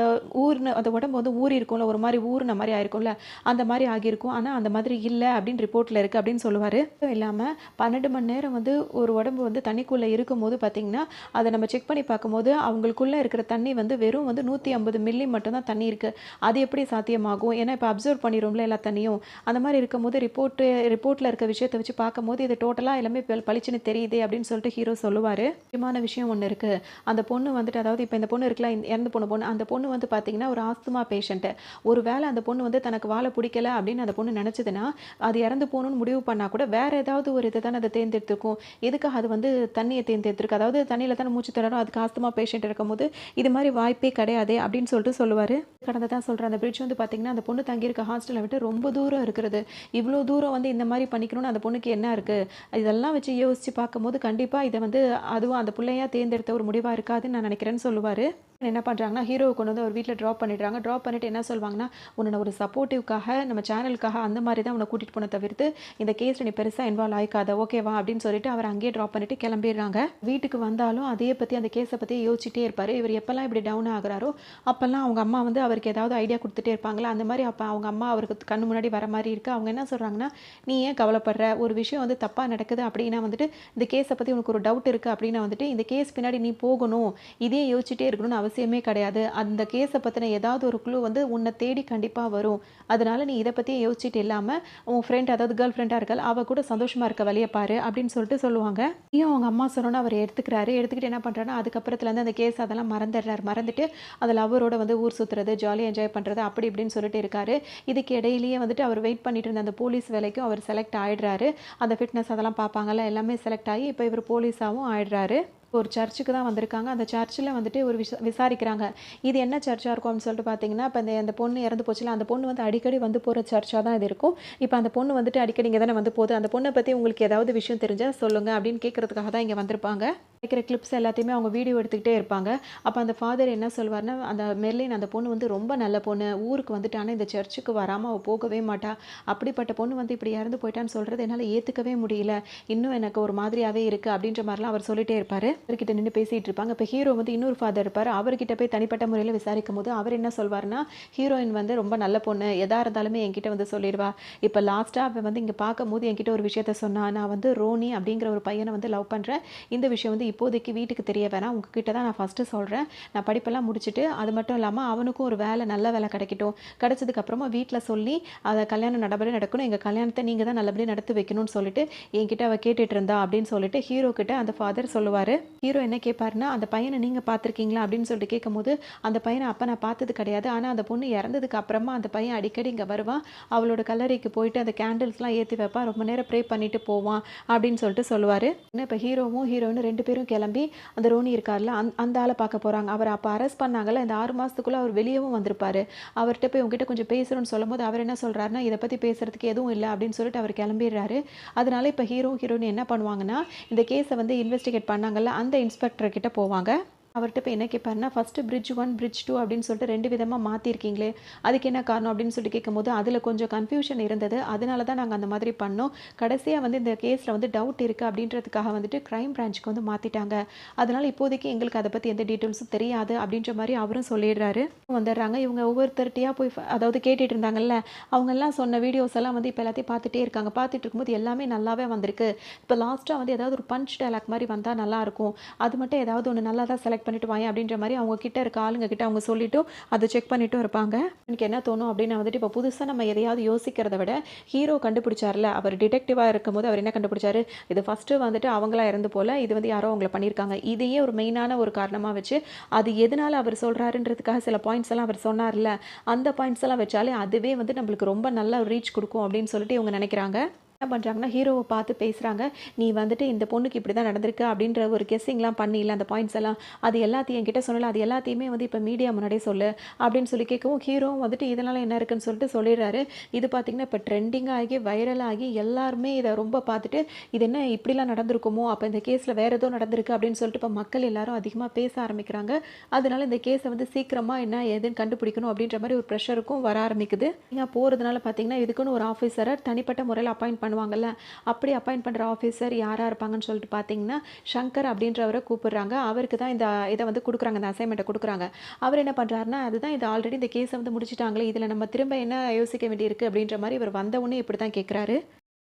அந்த உடம்பு வந்து ஊறி இருக்கும்ல, ஒரு மாதிரி ஊறின மாதிரி ஆயிருக்கும்ல, அந்த மாதிரி ஆகியிருக்கும். ஆனால் அந்த மாதிரி இல்லை அப்படின்னு ரிப்போர்ட்டில் இருக்குது அப்படின்னு சொல்லுவார். இல்லாமல் 12 மணி நேரம் வந்து ஒரு உடம்பு வந்து தண்ணிக்குள்ளே இருக்கும்போது பார்த்தீங்கன்னா, அதை நம்ம செக் பண்ணி பார்க்கும்போது அவங்களுக்குள்ளே இருக்கிற தண்ணி வந்து வெறும் வந்து 150 மில்லி மட்டும்தான் தண்ணி இருக்குது. அது எப்படி சாத்தியமாகும்? ஏன்னா இப்போ அப்சர்வ் பண்ணிடும்ல எல்லா தண்ணியும். அந்த மாதிரி இருக்கும்போது ரிப்போர்ட்டில் இருக்க விஷயத்தை வச்சு பார்க்கும்போது இது டோட்டலாக எல்லாமே பளிச்சுன்னு தெரியுது அப்படின்னு சொல்லிட்டு ஹீரோ சொல்லுவார். முக்கியமான விஷயம் ஒன்று இருக்குது. அந்த பொண்ணு வந்துட்டு, அதாவது இப்போ இந்த பொண்ணு இருக்கலாம், இறந்து போன பொண்ணு, அந்த பொண்ணு வந்து பார்த்தீங்கன்னா ஒரு ஆஸ்துமா பேஷண்ட்டு. ஒரு வேளை அந்த பொண்ணு வந்து தனக்கு வாழ பிடிக்கல அப்படின்னு அந்த பொண்ணு நினச்சதுன்னா, அது இறந்து போகணும்னு முடிவு பண்ணால் கூட வேறு ஏதாவது ஒரு இதை தானே அதை தேர்ந்தெடுத்துருக்கும். எதுக்காக அது வந்து தண்ணியை தேர்ந்தெடுத்துருக்கு? அதாவது தண்ணியில் தானே மூச்சு திணறும், அதுக்கு ஆஸ்துமா பேஷண்ட் இருக்கும்போது இது மாதிரி வாய்ப்பே கிடையாது அப்படின்னு சொல்லிட்டு சொல்லுவார். கடந்த தான் சொல்கிறேன், அந்த பிரிட்ஜ் வந்து பார்த்தீங்கன்னா அந்த பொண்ணு தங்கியிருக்க ஹாஸ்டலை விட்டு ரொம்ப தூரம் இருக்கிறது. இவ்வளோ தூரம் வந்து இந்த மாதிரி பண்ணிக்கணும்னு அந்த பொண்ணுக்கு என்ன இருக்குது? இதெல்லாம் வச்சு யோசித்து பார்க்கும்போது கண்டிப்பாக இதை வந்து அதுவும் அந்த பிள்ளையாக தேர்ந்தெடுத்த ஒரு முடிவாக இருக்காதுன்னு நான் நினைக்கிறேன்னு சொல்லுவார். என்ன பண்ணுறாங்கன்னா, ஹீரோவை கொண்டு வந்து ஒரு வீட்டில் ட்ராப் பண்ணிடுறாங்க. ட்ராப் பண்ணிவிட்டு என்ன சொல்வாங்கன்னா, உன்னை ஒரு சப்போர்ட்டிவ்காக நம்ம சேனலுக்காக அந்த மாதிரி தான் உன்னை கூட்டிகிட்டு போன தவிர்த்து இந்த கேஸில் நீ பெருசாக இன்வால்வ் ஆகிக்காத, ஓகேவா அப்படின்னு சொல்லிட்டு அவர் அங்கேயே ட்ராப் பண்ணிவிட்டு கிளம்பிடுறாங்க. வீட்டுக்கு வந்தாலும் அதே பற்றி அந்த கேஸை பற்றி யோசிச்சுட்டே இருப்பார். இவர் எப்போல்லாம் இப்படி டவுன் ஆகுறாரோ அப்போல்லாம் அவங்க அம்மா வந்து அவருக்கு ஏதாவது ஐடியா கொடுத்துட்டே இருப்பாங்களா, அந்த மாதிரி அப்போ அவங்க அம்மா அவருக்கு கண்ணு முன்னாடி வர மாதிரி இருக்குது. அவங்க என்ன சொல்கிறாங்கன்னா, நீ ஏன் கவலைப்படுற, ஒரு விஷயம் வந்து தப்பாக நடக்குது அப்படின்னா வந்துட்டு இந்த கேஸை பற்றி உனக்கு ஒரு டவுட் இருக்குது அப்படின்னா வந்துட்டு இந்த கேஸ் பின்னாடி நீ போகணும், இதே யோசிச்சுட்டே இருக்கணும்னு அவசியமே கிடையாது. அந்த கேஸை பற்றின ஏதாவது ஒரு க்ளூ வந்து உன்னை தேடி கண்டிப்பாக வரும். அதனால நீ இதை பற்றி யோசிச்சுட்டு இல்லாமல் உன் ஃப்ரெண்ட், அதாவது கேர்ள் ஃப்ரெண்டாக இருக்காள், அவள் கூட சந்தோஷமாக இருக்க வழியை பாரு அப்படின்னு சொல்லிட்டு சொல்லுவாங்க. ஐயோ அவங்க அம்மா சொன்னோன்னு அவர் எடுத்துக்கிட்டு என்ன பண்ணுறாருன்னா, அதுக்கப்புறத்துலேருந்து அந்த கேஸ் அதெல்லாம் மறந்துட்டு அதில் அவரோட வந்து ஊர் சுற்றுறது, ஜாலியாக என்ஜாய் பண்ணுறது அப்படி இப்படின்னு சொல்லிட்டு இருக்காரு. இதுக்கு இடையிலேயே வந்துட்டு அவர் வெயிட் பண்ணிட்டு இருந்த அந்த போலீஸ் வேலைக்கும் அவர் செலக்ட் ஆகிடுறாரு. அந்த ஃபிட்னஸ் அதெல்லாம் பார்ப்பாங்கல்ல, எல்லாமே செலக்ட் ஆகி இப்போ இவர் போலீஸாகவும் ஆயிடுறாரு. ஒரு சர்ச்சுக்கு தான் வந்திருக்காங்க. அந்த சர்ச்சில் வந்துட்டு ஒரு விசாரிக்கிறாங்க. இது என்ன சர்ச்சாக இருக்கும் அப்படின்னு சொல்லிட்டு பார்த்தீங்கன்னா, இப்போ அந்த பொண்ணு இறந்து போச்சுல, அந்த பொண்ணு வந்து அடிக்கடி வந்து போகிற சர்ச்சாக தான் இது இருக்கும். இப்போ அந்த பொண்ணு வந்துட்டு அடிக்கடி இங்கே தானே வந்து போகுது, அந்த பொண்ணை பற்றி உங்களுக்கு ஏதாவது விஷயம் தெரிஞ்சால் சொல்லுங்கள் அப்படின்னு கேட்குறதுக்காக தான் இங்கே வந்திருப்பாங்க. கேட்குற கிளிப்ஸ் எல்லாத்தையுமே அவங்க வீடியோ எடுத்துக்கிட்டே இருப்பாங்க. அப்போ அந்த ஃபாதர் என்ன சொல்வார்னா, அந்த மெர்லின் அந்த பொண்ணு வந்து ரொம்ப நல்ல பொண்ணு, ஊருக்கு வந்துட்டு ஆனால் இந்த சர்ச்சுக்கு வராமல் அவள் போகவே மாட்டா, அப்படிப்பட்ட பொண்ணு வந்து இப்படி இறந்து போயிட்டான்னு சொல்கிறது என்னால் ஏற்றுக்கவே முடியல, இன்னும் எனக்கு ஒரு மாதிரியாகவே இருக்குது அப்படின்ற மாதிரிலாம் அவர் சொல்லிட்டே இருப்பார். அவர்கிட்ட நின்று பேசிகிட்டு இருப்பாங்க. இப்போ ஹீரோ வந்து இன்னொரு ஃபாதர் இருப்பார். அவர்கிட்ட போய் தனிப்பட்ட முறையில் விசாரிக்கும் போது அவர் என்ன சொல்வார்னா, ஹீரோயின் வந்து ரொம்ப நல்ல பொண்ணு, எதாக இருந்தாலுமே என்கிட்ட வந்து சொல்லிடுவா. இப்போ லாஸ்ட்டாக அவன் வந்து இங்கே பார்க்கும்போது என்கிட்ட ஒரு விஷயத்த சொன்னா, நான் வந்து ரோனி அப்படிங்கிற ஒரு பையனை வந்து லவ் பண்ணுறேன், இந்த விஷயம் வந்து இப்போதைக்கு வீட்டுக்கு தெரிய வேணாம், உங்ககிட்ட தான் நான் ஃபஸ்ட்டு சொல்கிறேன், நான் படிப்பெல்லாம் முடிச்சுட்டு அது மட்டும் இல்லாமல் அவனுக்கும் ஒரு வேலை, நல்ல வேலை கிடைக்கட்டும், கிடைச்சதுக்கப்புறமா வீட்டில் சொல்லி அதை கல்யாணம் நல்லபடியாக நடக்கணும், எங்கள் கல்யாணத்தை நீங்கள் தான் நல்லபடியாக நடத்தி வைக்கணும்னு சொல்லிட்டு என்கிட்ட அவள் கேட்டுட்டு இருந்தா அப்படின்னு சொல்லிட்டு ஹீரோ கிட்ட அந்த ஃபாதர் சொல்லுவார். ஹீரோ என்ன கேட்பாருன்னா, அந்த பையனை நீங்கள் பார்த்துருக்கீங்களா அப்படின்னு சொல்லிட்டு கேட்கும்போது, அந்த பையனை அப்போ நான் பார்த்தது கிடையாது, ஆனால் அந்த பொண்ணு இறந்ததுக்கு அப்புறமா அந்த பையன் அடிக்கடி இங்கே வருவான், அவளோட கல்லறைக்கு போயிட்டு அந்த கேண்டில்ஸ்லாம் ஏற்றி வைப்பான், ரொம்ப நேரம் ப்ரே பண்ணிட்டு போவான் அப்படின்னு சொல்லிட்டு சொல்லுவார். இப்போ ஹீரோவும் ஹீரோயினும் 2 பேரும் கிளம்பி அந்த ரோனி இருக்கார்ல அந்த ஆளை பார்க்க போகிறாங்க. அவர் அப்போ அரெஸ்ட் பண்ணாங்கல்ல, இந்த 6 மாதத்துக்குள்ளே அவர் வெளியவும் வந்திருப்பார். அவர்கிட்ட போய் உங்ககிட்ட கொஞ்சம் பேசுகிறோன்னு சொல்லும்போது அவர் என்ன சொல்கிறாருன்னா, இதை பற்றி பேசுகிறதுக்கு எதுவும் இல்லை அப்படின்னு சொல்லிட்டு அவர் கிளம்பிடுறாரு. அதனால இப்போ ஹீரோயின் என்ன பண்ணுவாங்கன்னா, இந்த கேஸை வந்து இன்வெஸ்டிகேட் பண்ணாங்கல்ல அந்த இன்ஸ்பெக்டர் கிட்ட போவாங்க. அவர்ட்ட போய் என்ன கேட்பாருன்னா, "ஃபர்ஸ்ட்டு பிரிட்ஜ் 1, பிரிட்ஜ் 2 அப்படின்னு சொல்லிட்டு 2 விதமா மாத்தியிருக்கீங்களே, அதுக்கு என்ன காரணம்?" அப்படின்னு சொல்லிட்டு கேட்கும்போது, "அதில கொஞ்சம் கன்ஃப்யூஷன் இருந்தது. அதனால தான் நாங்க அந்த மாதிரி பண்ணோம். கடைசியா வந்து இந்த கேஸ்ல வந்து டவுட் இருக்கு அப்படின்றதுக்காக வந்துட்டு கிரைம் பிரான்ச்சுக்கு வந்து மாத்திட்டாங்க. அதனால இப்போதைக்கு எங்களுக்கு அத பத்தி எந்த டீட்டெயில்ஸும் தெரியாது." அப்படின்ற மாரி அவரும் சொல்லிடுறாரு. வந்துடுறாங்க. இவங்க ஒவ்வொருத்தர்ட்டயா போய் அதாவது கேட்டுட்டு இருந்தாங்கல்ல, அவங்கலாம் சொன்ன வீடியோஸ் எல்லாம் வந்து இப்ப எல்லாத்தையும் பார்த்துட்டே இருக்காங்க. பார்த்துட்டு இருக்கும்போது எல்லாமே நல்லாவே வந்திருக்கு. இப்ப லாஸ்ட்டா வந்து ஏதாவது ஒரு பஞ்ச் டயலாக் மாரி வந்தா நல்லாருக்கும். அது மட்டும் ஏதாவது ஒண்ணு நல்லதா செலக்ட் பண்ணிட்டு வாயேன் அப்படின்ற மாரி அவங்க கிட்ட இருக்க ஆளுங்க கிட்ட அவங்க சொல்லிட்டும், அத செக் பண்ணிட்டும் இருப்பாங்க. எனக்கு என்ன தோணும் அப்படின்னா வந்துட்டு, இப்போ புதுசா நம்ம எதையாவது யோசிக்கிறத விட, ஹீரோ கண்டுபிடிச்சார்ல, அவர் டிடெக்டிவா இருக்கும்போது அவர் என்ன கண்டுபிடிச்சாரு, இது ஃபர்ஸ்ட்டு வந்துட்டு அவங்களா இறந்து போல, இது வந்து யாரோ அவங்கள பண்ணியிருக்காங்க. இதையே ஒரு மெயினான ஒரு காரணமா வச்சு, அது எதனால அவர் சொல்றாருன்றதுக்காக சில பாயிண்ட்ஸ் எல்லாம் அவர் சொன்னார்ல, அந்த பாயிண்ட்ஸ் எல்லாம் வச்சாலே அதுவே வந்து நம்மளுக்கு ரொம்ப நல்ல ரீச் குடுக்கும் அப்படின்னு சொல்லிட்டு இவங்க நினைக்கிறாங்க. என்ன பண்ணுறாங்கன்னா, ஹீரோவ பார்த்து பேசுறாங்க. "நீ வந்துட்டு இந்த பொண்ணுக்கு இப்படி தான் நடந்திருக்கு" அப்படின்ற ஒரு கெஸ்ஸிங்லாம் பண்ணில அந்த பாயிண்ட்ஸ் எல்லாம். "அது எல்லாத்தையும் என்கிட்ட சொன்னல, அது எல்லாத்தையுமே வந்து இப்ப மீடியா முன்னாடியே சொல்லு" அப்படின்னு சொல்லி கேட்கவும், ஹீரோவும் வந்துட்டு இதனால என்ன இருக்குன்னு சொல்லிட்டு சொல்லிடுறாரு. இது பார்த்தீங்கன்னா, இப்ப ட்ரெண்டிங் ஆகி, வைரல் ஆகி எல்லாருமே இத ரொம்ப பார்த்துட்டு, "இது என்ன இப்படிலாம் நடந்திருக்குமோ? அப்ப இந்த கேஸ்ல வேற ஏதோ நடந்திருக்கு" அப்படின்னு சொல்லிட்டு இப்ப மக்கள் எல்லாரும் அதிகமா பேச ஆரம்பிக்கிறாங்க. அதனால இந்த கேஸ வந்து சீக்கிரமா என்ன ஏதுன்னு கண்டுபிடிக்கணும் அப்படின்ற மாரி ஒரு ப்ரெஷருக்கும் வர ஆரம்பிக்குது. நீங்க போறதுனால பார்த்தீங்கன்னா, இதுக்குன்னு ஒரு ஆஃபீசர தனிப்பட்ட முறையில அப்பாயிண்ட் பண்ணுவாங்கல்ல. அப்படி அப்பாயிண்ட் பண்ற ஆஃபீசர் யாரா இருப்பாங்கன்னு சொல்லிட்டு பார்த்தீங்கன்னா, ஷங்கர் அப்படின்றவர கூப்பிடுறாங்க. அவருக்கு தான் இத வந்து குடுக்குறாங்க. இந்த அசைன்மென்ட்ட குடுக்குறாங்க. அவர் என்ன பண்றாருன்னா, அதுதான் இது ஆல்ரெடி இந்த கேஸ வந்து முடிச்சுட்டாங்களே. இதுல நம்ம திரும்ப என்ன யோசிக்க வேண்டியிருக்கு அப்படின்ற மாரி இவர் வந்தவுனே இப்படி தான் கேட்குறாரு.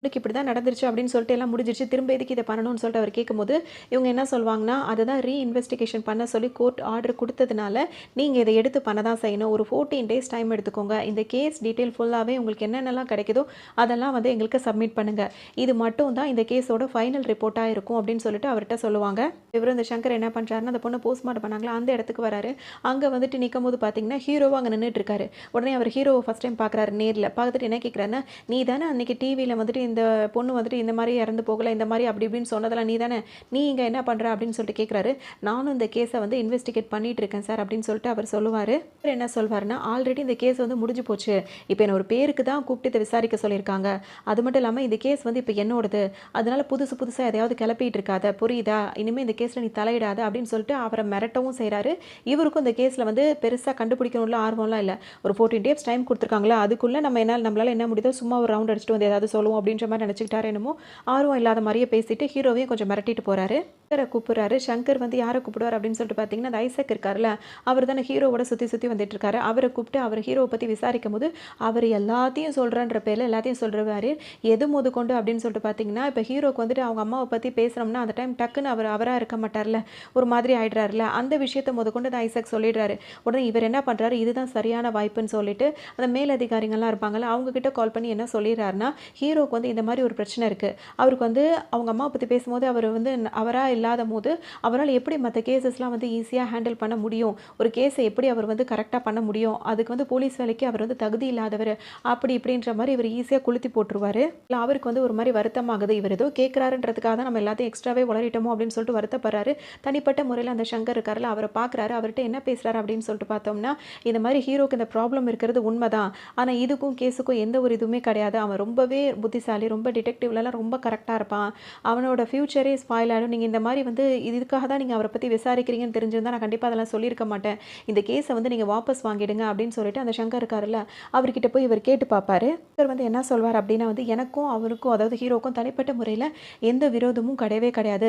"உனக்கு இப்படி தான் நடந்துருச்சு" அப்படின்னு சொல்லிட்டு எல்லாம் முடிஞ்சிருச்சு. திரும்ப எதுக்கு இத பண்ணணும்னு சொல்லிட்டு அவர் கேட்கும்போது, இவங்க என்ன சொல்வாங்கன்னா, "அதுதான் இன்வெஸ்டிகேஷன் பண்ண சொல்லி கோர்ட் ஆர்டர் குடுத்ததுனால, நீங்க இத எடுத்து பண்ண தான் செய்யணும். ஒரு 14 டேஸ் டைம் எடுத்துக்கோங்க. இந்த கேஸ் டீட்டெயில் ஃபுல்லாவே உங்களுக்கு என்னென்னலாம் கிடைக்குதோ, அதெல்லாம் வந்து எங்களுக்கு சப்மிட் பண்ணுங்க. இது மட்டும் தான் இந்த கேஸோட ஃபைனல் ரிப்போர்ட்டா இருக்கும்" அப்படின்னு சொல்லிட்டு அவர்ட்ட சொல்லுவாங்க. இவரு இந்த சங்கர் என்ன பண்றாருன்னா, அந்த பொண்ண போஸ்ட்மார்ட்டம் பண்ணாங்களா, அந்த இடத்துக்கு வராரு. அங்க வந்துட்டு நிக்கும்போது பார்த்தீங்கன்னா, ஹீரோவும் அங்க நின்னுட்டு இருக்காரு. உடனே அவர் ஹீரோவ ஃபர்ஸ்ட் டைம் பார்க்குறாரு நேர்ல. பார்த்துட்டு என்ன கேட்குறாருன்னா, "நீ தானே அன்னைக்கு டிவில வந்துட்டு இந்த பொண்ணு வந்துட்டு இந்த மாரி இறந்து போகல, இந்த மாரி அப்படி இப்படின்னு சொன்னதெல்லாம் நீ தானே? நீ இங்க என்ன பண்ற?" அப்படின்னு சொல்லிட்டு கேட்குறாரு. "நானும் இந்த கேஸ வந்து இன்வெஸ்டிகேட் பண்ணிட்டு இருக்கேன் சார்" அப்படின்னு சொல்லிட்டு அவர் சொல்லுவாரு. இவரு என்ன சொல்வாருன்னா, "ஆல்ரெடி இந்த கேஸ் வந்து முடிஞ்சு போச்சு. இப்ப என்ன ஒரு பேருக்கு தான் கூப்பிட்டு இத விசாரிக்க சொல்லியிருக்காங்க. அது மட்டும் இல்லாம இந்த கேஸ் வந்து இப்ப என்னோடது. அதனால புதுசு புதுசா எதையாவது கிளப்பிட்டு இருக்காத. புரியுதா? இனிமே இந்த கேஸ்ல நீ தலையிடாத" அப்படின்னு சொல்லிட்டு அவர மிரட்டவும் செய்றாரு. இவருக்கும் இந்த கேஸ்ல வந்து பெருசா கண்டுபிடிக்கணும்ல ஆர்வம்லாம் இல்ல. ஒரு 14 டேஸ் டைம் குடுத்துருக்காங்களா, அதுக்குள்ள நம்மளால என்ன முடியுதோ சும்மா ஒரு ரவுண்ட் அடிச்சுட்டு வந்து ஏதாவது சொல்லுவோம் அப்படின்ற மாரி நினைச்சுக்கிட்டாரு என்னமோ, ஆர்வம் இல்லாத மாரியே பேசிட்டு ஹீரோவையும் கொஞ்சம் மிரட்டிட்டு போறாரு. சங்கர கூப்பிடுறாரு. சங்கர் வந்து யார கூப்பிடுவார் அப்படின்னு சொல்லிட்டு பார்த்தீங்கன்னா, அந்த ஐசக் இருக்கார்ல, அவர் தானே ஹீரோவோட சுத்தி சுத்தி வந்துட்டு இருக்காரு. அவர கூப்பிட்டு அவர் ஹீரோவ பத்தி விசாரிக்கும்போது, அவர் எல்லாத்தையும் சொல்றேன்ற பேர்ல எல்லாத்தையும் சொல்ருவாரு. எது முதற்கொண்டு அப்படின்னு சொல்லிட்டு பார்த்தீங்கன்னா, இப்ப ஹீரோக்கு வந்துட்டு அவங்க அம்மாவ பத்தி பேசுறோம்னா, அந்த டைம் டக்குன்னு அவரா இருக்க மாட்டார்ல. ஒரு மாதிரி ஆயிடுறாருல. அந்த விஷயத்த முதற்கொண்டு அந்த ஐசக் சொல்லிடுறாரு. உடனே இவர் என்ன பண்றாரு, இதுதான் சரியான வாய்ப்புன்னு சொல்லிட்டு, அந்த மேலதிகாரிங்கள்லாம் இருப்பாங்கல்ல, அவங்க கிட்ட கால் பண்ணி என்ன சொல்லிடுறாருன்னா, ஹீரோக்கு வந்து இந்த மாரி ஒரு பிரச்சனை இருக்கு. அவருக்கு வந்து அவங்க அம்மாவ பத்தி பேசும்போது, அவரு வந்து அவரா இல்லாதபோது, அவரால எப்படி மத்த கேஸஸ்லாம் வந்து ஈஸியா ஹேண்டில் பண்ண முடியும்? ஒரு கேஸ எப்படி அவர் வந்து கரெக்ட்டா பண்ண முடியும்? அதுக்கு வந்து போலீஸ் வேலைக்கு அவர் வந்து தகுதி இல்லாதவரு. அப்படி இப்படின்ற மாரி இவரு ஈஸியா கொளுத்தி போட்டுருவாரு. இல்ல அவருக்கு வந்து ஒரு மாரி வருத்தமாகுது. இவர் ஏதோ கேட்கிறாருன்றதுக்காக தான் நம்ம எல்லாத்தையும் எக்ஸ்ட்ராவே உளறிட்டோமோ அப்படின்னு சொல்லிட்டு வருத்தப்படுறாரு. தனிப்பட்ட முறையில அந்த சங்கர் இருக்கார்ல, அவர பார்க்குறாரு. அவர்ட்ட என்ன பேசுறாரு அப்படின்னு சொல்லிட்டு பார்த்தோம்னா, இந்த மாரி ஹீரோக்கு இந்த ப்ராப்ளம் இருக்கிறது உண்மதான். ஆனா இதுக்கும் கேஸுக்கும் எந்த ஒரு இதுவுமே கிடையாது. அவன் ரொம்பவே புத்திசாலி. ரொம்ப டிடெக்டிவ்லலாம் ரொம்ப கரெக்ட்டா இருப்பான். அவனோட ஃப்யூச்சரே ஸ்பாயில் ஆயிடும். நீங்க இந்த மாரி வந்து இதுக்காக தான் நீங்க அவர பத்தி விசாரிக்கிறீங்கன்னு தெரிஞ்சிருந்தா நான் கண்டிப்பா அதெல்லாம் சொல்லியிருக்க மாட்டேன். இந்த கேஸ வந்து நீங்க வாபஸ் வாங்கிடுங்க அப்படின்னு சொல்லிட்டு அந்த சங்கர் இருக்காருல்ல, அவர்கிட்ட போய் இவர் கேட்டு பார்ப்பாரு. இவர் வந்து என்ன சொல்வார் அப்படின்னா வந்து, எனக்கும் அவருக்கும் அதாவது ஹீரோக்கும் தனிப்பட்ட முறையில எந்த விரோதமும் கிடையவே கிடையாது.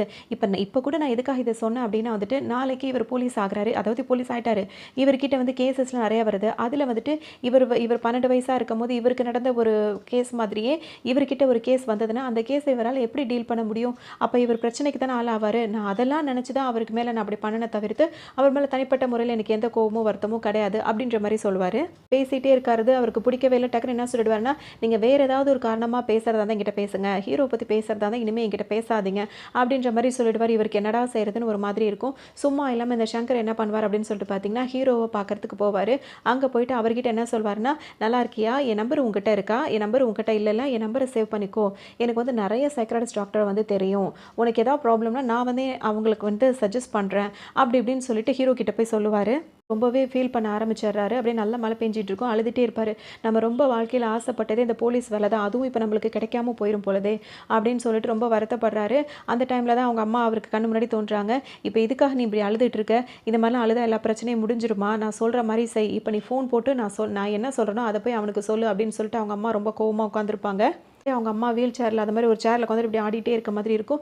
இப்ப கூட நான் எதுக்காக இத சொன்னேன் அப்படின்னா வந்துட்டு, நாளைக்கு இவர் போலீஸ் ஆகுறாரு. அதாவது போலீஸ் ஆயிட்டாரு. இவர்கிட்ட வந்து கேஸஸ்லாம் நெறைய வருது. அதுல வந்துட்டு இவர் 12 வயசா இருக்கும்போது இவருக்கு நடந்த ஒரு கேஸ் மாதிரியே இவர்கிட்ட ஒரு கேஸ் வந்ததுன்னா, அந்த கேஸ இவரால எப்படி டீல் பண்ண முடியும்? அப்ப இவர் பிரச்சனைக்கு தானே ஆளாவாரு. நான் அதெல்லாம் நெனச்சு தான் அவருக்கு மேல நான் அப்படி பண்ணுனே தவிர்த்து, அவர் மேல தனிப்பட்ட முறையில எனக்கு எந்த கோவமும், வருத்தமும் கிடையாது. அப்படின்ற மாரி சொல்வாரு. பேசிட்டே இருக்காரு. அவருக்கு பிடிக்கவே இல்ல. டக்குனு என்ன சொல்லிடுவாருன்னா, "நீங்க வேற ஏதாவது ஒரு காரணமா பேசுறதா இருந்தா என்கிட்ட பேசுங்க. ஹீரோ பத்தி பேசுறதா இருந்தா இனிமே என்கிட்ட பேசாதீங்க." அப்படின்ற மாரி சொல்லிடுவாரு. இவருக்கு என்னடா செய்றதுன்னு ஒரு மாதிரி இருக்கும். சும்மா இல்லாம இந்த சங்கர் என்ன பண்ணுவார் அப்படின்னு சொல்லிட்டு பார்த்தீங்கன்னா, ஹீரோவ பார்க்கறதுக்கு போவாரு. அங்க போயிட்டு அவர்கிட்ட என்ன சொல்வாருன்னா, "நல்லா இருக்கியா? என் நம்பர் உன்கிட்ட இருக்கா? என் நம்பர் உன்கிட்ட இல்லல்ல. என் நம்பர சேவ் சேவ் பண்ணிக்கோ. எனக்கு வந்து நிறைய சைக்காட்ரிஸ்ட் டாக்டர் வந்து தெரியும். உனக்கு ஏதாவது ப்ராப்ளம்னா நான் வந்து அவங்களுக்கு வந்து சஜெஸ்ட் பண்ணுறேன் அப்படி இப்படின்னு சொல்லிட்டு ஹீரோ கிட்ட போய் சொல்லுவார். ரொம்பவே ஃபீல் பண்ண ஆரம்பிச்சிடுறாரு. அப்படியே நல்ல மழை பெஞ்சிட்டு இருக்கும். அழுதுகிட்டே இருப்பார். நம்ம ரொம்ப வாழ்க்கையில் ஆசைப்பட்டதே இந்த போலீஸ் வேலை தான், அதுவும் இப்போ நம்மளுக்கு கிடைக்காம போயிடும் பொழுதே அப்படின்னு சொல்லிட்டு ரொம்ப வருத்தப்படுறாரு. அந்த டைமில் தான் அவங்க அம்மா அவருக்கு கண்ணு முன்னாடி தோன்றாங்க. இப்போ இதுக்காக நீ இப்படி அழுதுட்டு இருக்க, இந்த மாதிரிலாம் அழுதா எல்லா பிரச்சனையும் முடிஞ்சிருமா, நான் சொல்கிற மாதிரி செய், இப்போ நீ ஃபோன் போட்டு நான் என்ன சொல்கிறேனோ அதை போய் அவனுக்கு சொல்லு அப்படின்னு சொல்லிட்டு அவங்க அம்மா ரொம்ப கோவமாக உட்காந்துருப்பாங்க. அவங்க அம்மா வீல் சேரில் அது மாதிரி ஒரு சேரில் உட்காந்து இப்படி ஆடிட்டே இருக்க மாதிரி இருக்கும்.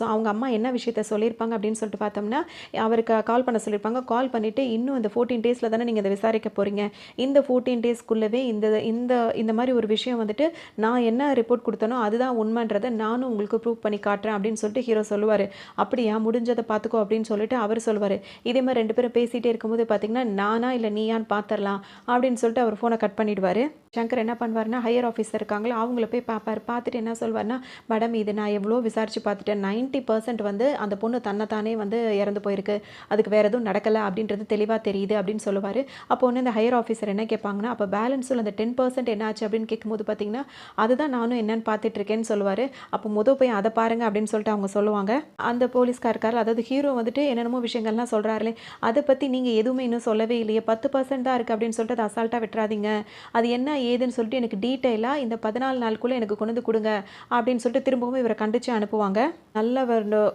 அவங்க அம்மா என்ன விஷயத்த சொல்லியிருப்பாங்க அப்படின்னு சொல்லிட்டு பார்த்தோம்னா, அவருக்கு கால் பண்ண சொல்லியிருப்பாங்க. கால் பண்ணிவிட்டு இன்னும் இந்த 14 டேஸில் தானே நீங்கள் இதை விசாரிக்க போகிறீங்க, இந்த 14 டேஸ்க்குள்ளவே இந்த இந்த இந்த மாதிரி ஒரு விஷயம் வந்துட்டு நான் என்ன ரிப்போர்ட் கொடுத்தனோ அதுதான் உண்மைன்றதை நானும் உங்களுக்கு ப்ரூவ் பண்ணி காட்டுறேன் அப்படின்னு சொல்லிட்டு ஹீரோ சொல்லுவார். அப்படியா, முடிஞ்சதை பார்த்துக்கோ அப்படின்னு சொல்லிட்டு அவர் சொல்லுவார். இதே மாதிரி 2 பேரும் பேசிகிட்டே இருக்கும்போது பார்த்தீங்கன்னா, நானா இல்லை நீயான்னு பார்த்துடலாம் அப்படின்னு சொல்லிட்டு அவர் ஃபோனை கட் பண்ணிவிடுவார். சங்கர் என்ன பண்ணுவார்னா, ஹையர் ஆஃபீஸர் இருக்காங்களோ அவங்கள போய் பார்ப்பார். பார்த்துட்டு என்ன சொல்வார்னா, மேடம் இது நான் எவ்வளோ விசாரித்து பார்த்துட்டேன், 90% வந்து அந்த பொண்ணு தன்னைத்தானே வந்து இறந்து போயிருக்கு, அதுக்கு வேறு எதுவும் நடக்கலை அப்படின்றது தெளிவாக தெரியுது அப்படின்னு சொல்லுவார். அப்போ ஒன்று இந்த ஹையர் ஆஃபீஸர் என்ன கேட்பாங்கன்னா, அப்போ பேலன்ஸில் அந்த 10% என்ன ஆச்சு அப்படின்னு கேட்கும்போது பார்த்தீங்கன்னா, அதுதான் நானும் என்னன்னு பார்த்துட்ருக்கேன்னு சொல்லுவார். அப்போ போய் அதை பாருங்கள் அப்படின்னு சொல்லிட்டு அவங்க சொல்லுவாங்க. அந்த போலீஸ்காரர், அதாவது ஹீரோ வந்துட்டு என்னென்னமோ விஷயங்கள்லாம் சொல்கிறாருலே, அதை பற்றி நீங்கள் எதுவுமே இன்னும் சொல்லவே இல்லையே, 10% தான் இருக்குது அப்படின்னு சொல்லிட்டு அதை அசால்ட்டாக விட்டுறாதீங்க, அது என்ன ஏதுன்னு சொல்லிட்டு எனக்கு டீட்டெயிலாக இந்த 14 நாளுக்குள்ளே எனக்கு கொண்டு வந்து கொடுங்க அப்படின்னு சொல்லிட்டு திரும்பவும் இவரை கண்டித்து அனுப்புவாங்க. நல்ல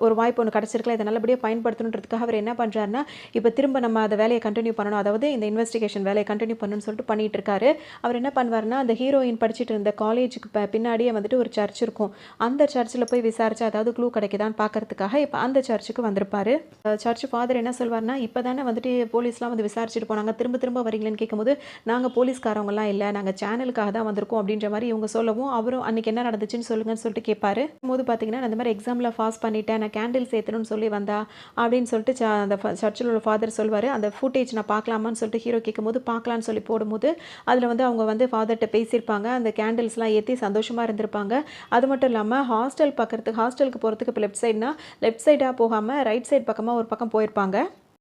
ஒரு வாய்ப்பு ஒன்று கிடச்சிருக்கல, இதை நல்லபடியாக பயன்படுத்தணுன்றதுக்காக அவர் என்ன பண்ணுறாருன்னா, இப்போ திரும்ப நம்ம அதை வேலையை கண்டினியூ பண்ணணும், அதாவது இந்த இன்வெஸ்டிகேஷன் வேலையை கண்டினியூ பண்ணணும்னு சொல்லிட்டு பண்ணிட்டு இருக்காரு. அவர் என்ன பண்ணுவார்னா, அந்த ஹீரோயின் படிச்சுட்டு இருந்த காலேஜுக்கு பின்னாடியே வந்துட்டு ஒரு சர்ச் இருக்கும், அந்த சர்ச்சில் போய் விசாரிச்சு அதாவது க்ளூ கிடைக்குதான்னு பார்க்கறதுக்காக இப்போ அந்த சர்ச்சுக்கு வந்திருப்பாரு. சர்ச் ஃபாதர் என்ன சொல்வார்னா, இப்போ தானே வந்துட்டு போலீஸ்லாம் வந்து விசாரிச்சுட்டு போனாங்க, திரும்ப திரும்ப வரீங்களேன்னு கேட்கும்போது, நாங்கள் போலீஸ்காரவங்கலாம் இல்லை, நாங்கள் சேனலுக்காக தான் வந்திருக்கோம் அப்படின்ற மாதிரி இவங்க சொல்லவும், அவரும் அன்றைக்கி என்ன நடந்துச்சுன்னு சொல்லுங்கன்னு சொல்லிட்டு கேட்பாரு. போது பார்த்தீங்கன்னா, நான் இந்த மாதிரி எக்ஸாமில் பாஸ் பண்ணிட்டேன், நான் கேண்டில் சேர்த்தணும்னு சொல்லி வந்தா அப்படின்னு சொல்லிட்டு அந்த சர்ச்சில் உள்ள ஃபாதர் சொல்வார். அந்த ஃபுட்டேஜ் நான் பார்க்கலாமான்னு சொல்லிட்டு ஹீரோ கேட்கும்போது பார்க்கலான்னு சொல்லி போடும்போது அதில் வந்து அவங்க வந்து ஃபாதர்கிட்ட பேசியிருப்பாங்க, அந்த கேண்டில்ஸ்லாம் ஏற்றி சந்தோஷமாக இருந்திருப்பாங்க. அது மட்டும் இல்லாமல் ஹாஸ்டலுக்கு போகிறதுக்கு இப்போ லெஃப்ட் சைடாக போகாமல் ரைட் சைட் பக்கமாக ஒரு பக்கம் போயிருப்பாங்க.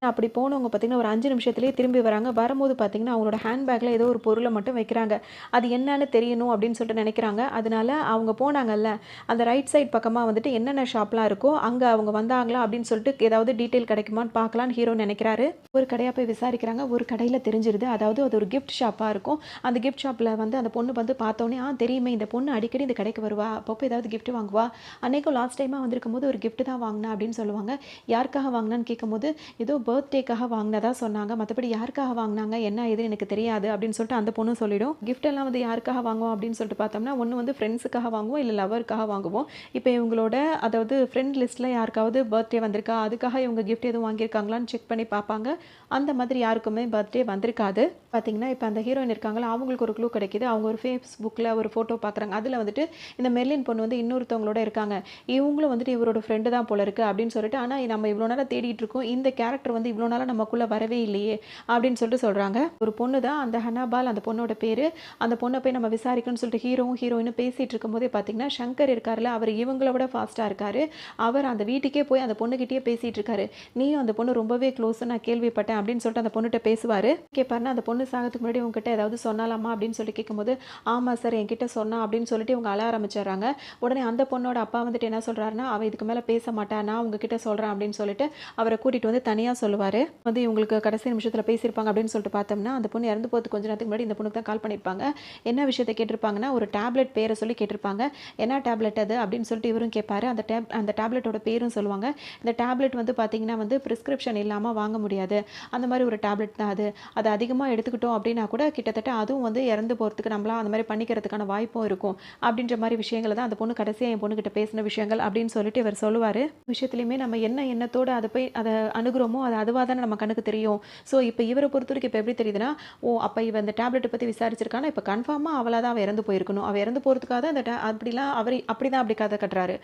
அப்படி போனவங்க பார்த்தீங்கன்னா ஒரு 5 நிமிஷத்துலேயே திரும்பி வராங்க. வரும்போது பார்த்தீங்கன்னா அவங்களோட ஹேண்ட்பேக்கில் ஏதோ ஒரு பொருளை மட்டும் வைக்கிறாங்க. அது என்னன்னு தெரியணும் அப்படின்னு சொல்லிட்டு நினைக்கிறாங்க. அதனால அவங்க போனாங்கல்ல, அந்த ரைட் சைட் பக்கமாக வந்துட்டு என்னென்ன ஷாப்லாம் இருக்கோ அங்கே அவங்க வந்தாங்களா அப்படின்னு சொல்லிட்டு ஏதாவது டீட்டெயில் கிடைக்குமான்னு பார்க்கலான்னு ஹீரோ நினைக்கிறாரு. ஒரு கடையாக போய் விசாரிக்கிறாங்க. ஒரு கடையில் தெரிஞ்சிருது, அதாவது அது ஒரு கிஃப்ட் ஷாப்பாக இருக்கும். அந்த கிஃப்ட் ஷாப்பில் வந்து அந்த பொண்ணு வந்து பார்த்தோன்னே, தெரியுமே இந்த பொண்ணு அடிக்கடி இந்த கடைக்கு வருவா, அப்பப்போ ஏதாவது கிஃப்ட் வாங்குவா, அன்னைக்கும் லாஸ்ட் டைமாக வந்திருக்கும் போது ஒரு கிஃப்ட் தான் வாங்கினா அப்படின்னு சொல்லுவாங்க. யாருக்காக வாங்கினான்னு கேட்கும்போது ஏதோ பர்த்டேக்காக வாங்கினதா சொன்னாங்க, மற்றபடி யாருக்காக வாங்கினாங்க என்ன ஏதுன்னு எனக்கு தெரியாது அப்படின்னு சொல்லிட்டு அந்த பொண்ணு சொல்லிடும். கிஃப்ட் எல்லாம் வந்து யாருக்காக வாங்குவோம் அப்படின்னு சொல்லிட்டு பார்த்தோம்னா, ஒன்று வந்து ஃப்ரெண்ட்ஸுக்காக வாங்குவோம், இல்லை லவருக்காக வாங்குவோம். இப்போ இவங்களோட அதாவது ஃப்ரெண்ட் லிஸ்ட்டில் யாருக்காவது பர்த்டே வந்திருக்கா, அதுக்காக இவங்க கிஃப்ட் எதுவும் வாங்கியிருக்காங்களான்னு செக் பண்ணி பார்ப்பாங்க. அந்த மாதிரி யாருக்குமே பர்த்டே வந்திருக்காது. பார்த்தீங்கன்னா இப்போ அந்த ஹீரோயின் இருக்காங்களா, அவங்களுக்கு ஒரு க்ளூ கிடைக்கிது. அவங்க ஒரு ஃபேஸ்புக்கில் ஒரு ஃபோட்டோ பார்க்குறாங்க. அதில் வந்துட்டு இந்த மெர்லின் பொண்ணு வந்து இன்னொருத்தவங்களோட இருக்காங்க, இவங்களும் வந்துட்டு இவரோட ஃப்ரெண்டு தான் போல இருக்குது அப்படின்னு சொல்லிட்டு, ஆனால் நம்ம இவ்வளோ நாளாக தேடிட்டு இருக்கோம், இந்த கேரக்டர் வந்து இவ்வளோ நாளாக நமக்குள்ளே வரவே இல்லையே அப்படின்னு சொல்லிட்டு சொல்கிறாங்க. ஒரு பொண்ணு தான் அந்த ஹனாபால், அந்த பொண்ணோட பேர். அந்த பொண்ணை போய் நம்ம விசாரிக்கணும்னு சொல்லிட்டு ஹீரோவும் ஹீரோயினும் பேசிகிட்டு இருக்கும்போதே பார்த்தீங்கன்னா, சங்கர் இருக்கார்ல, அவர் இவங்கள விட ஃபாஸ்ட்டாக இருக்கார். அவர் அந்த வீட்டுக்கே போய் அந்த பொண்ணுக்கிட்டே பேசிகிட்டு இருக்காரு. நீயும் அந்த பொண்ணு ரொம்பவே க்ளோஸ்ன்னு நான் கேள்விப்பட்டேன் அப்படின்னு சொல்லிட்டு அந்த பொண்ணுகிட்ட பேசுவார். கேட்பாருன்னா, அந்த பொண்ணு சாகத்துக்கு முன்னாடி உங்ககிட்ட ஏதாவது சொன்னாலாமா அப்படின்னு சொல்லி கேட்கும்போது, ஆமாம் சார் என்கிட்ட சொன்னா அப்படின்னு சொல்லிட்டு இவங்க அழ ஆரம்பிச்சிடுறாங்க. உடனே அந்த பொண்ணோட அப்பா வந்துட்டு என்ன சொல்கிறாருன்னா, அவள் இதுக்கு மேலே பேச மாட்டா, நான் உங்ககிட்ட சொல்கிறேன் அப்படின்னு சொல்லிட்டு அவரை கூட்டிகிட்டு வந்து தனியாக சொல்லுவார். வந்து இவங்களுக்கு கடைசி நிமிஷத்தில் பேசியிருப்பாங்க அப்படின்னு சொல்லிட்டு பார்த்தோம்னா, அந்த பொண்ணு இறந்து போகிறதுக்கு கொஞ்ச நேரத்துக்கு முன்னாடி இந்த பொண்ணுக்கு தான் கால் பண்ணியிருப்பாங்க. என்ன விஷயத்தை கேட்டிருப்பாங்கன்னா, ஒரு டேப்லெட் பேரை சொல்லி கேட்டிருப்பாங்க. என்ன டேப்லெட் அது அப்படின்னு சொல்லிட்டு இவரும் கேட்பாரு. அந்த டேப்லெட்டோட பேரும் சொல்லுவாங்க. இந்த டேப்லெட் வந்து பார்த்தீங்கன்னா வந்து ப்ரிஸ்கிரிப்ஷன் இல்லாமல் வாங்க முடியாது, அந்த மாதிரி ஒரு டேப்லெட் தான் அது. அது அதிகமாக எடுத்துக்கிட்டோம் அப்படின்னா கூட கிட்டத்தட்ட அதுவும் வந்து இறந்து போகிறதுக்கு நம்மளாம் அந்த மாதிரி பண்ணிக்கிறதுக்கான வாய்ப்பும் இருக்கும் அப்படின்ற மாதிரி விஷயங்களை தான் அந்த பொண்ணு கடைசியாக என் பொண்ணுக்கிட்ட பேசின விஷயங்கள் அப்படின்னு சொல்லிட்டு இவர் சொல்லுவார். விஷயத்துலையுமே நம்ம என்ன எண்ணத்தோடு அதை அணுகிறோமோ அது அதுவாக தானே நம்ம கண்ணுக்கு தெரியும். ஸோ இப்போ இவரை பொறுத்த வரைக்கும் இப்போ எப்படி தெரியுதுன்னா, அப்போ இவ இந்த டேப்லெட்டை பற்றி விசாரிச்சிருக்கானா, இப்போ கன்ஃபார்மாக அவளாக தான் அவள் இறந்து போயிருக்கணும், அவள் இறந்து போகிறதுக்காக தான் அப்படிலாம் அப்படி தான் அப்படி கதை கட்டுறாரு.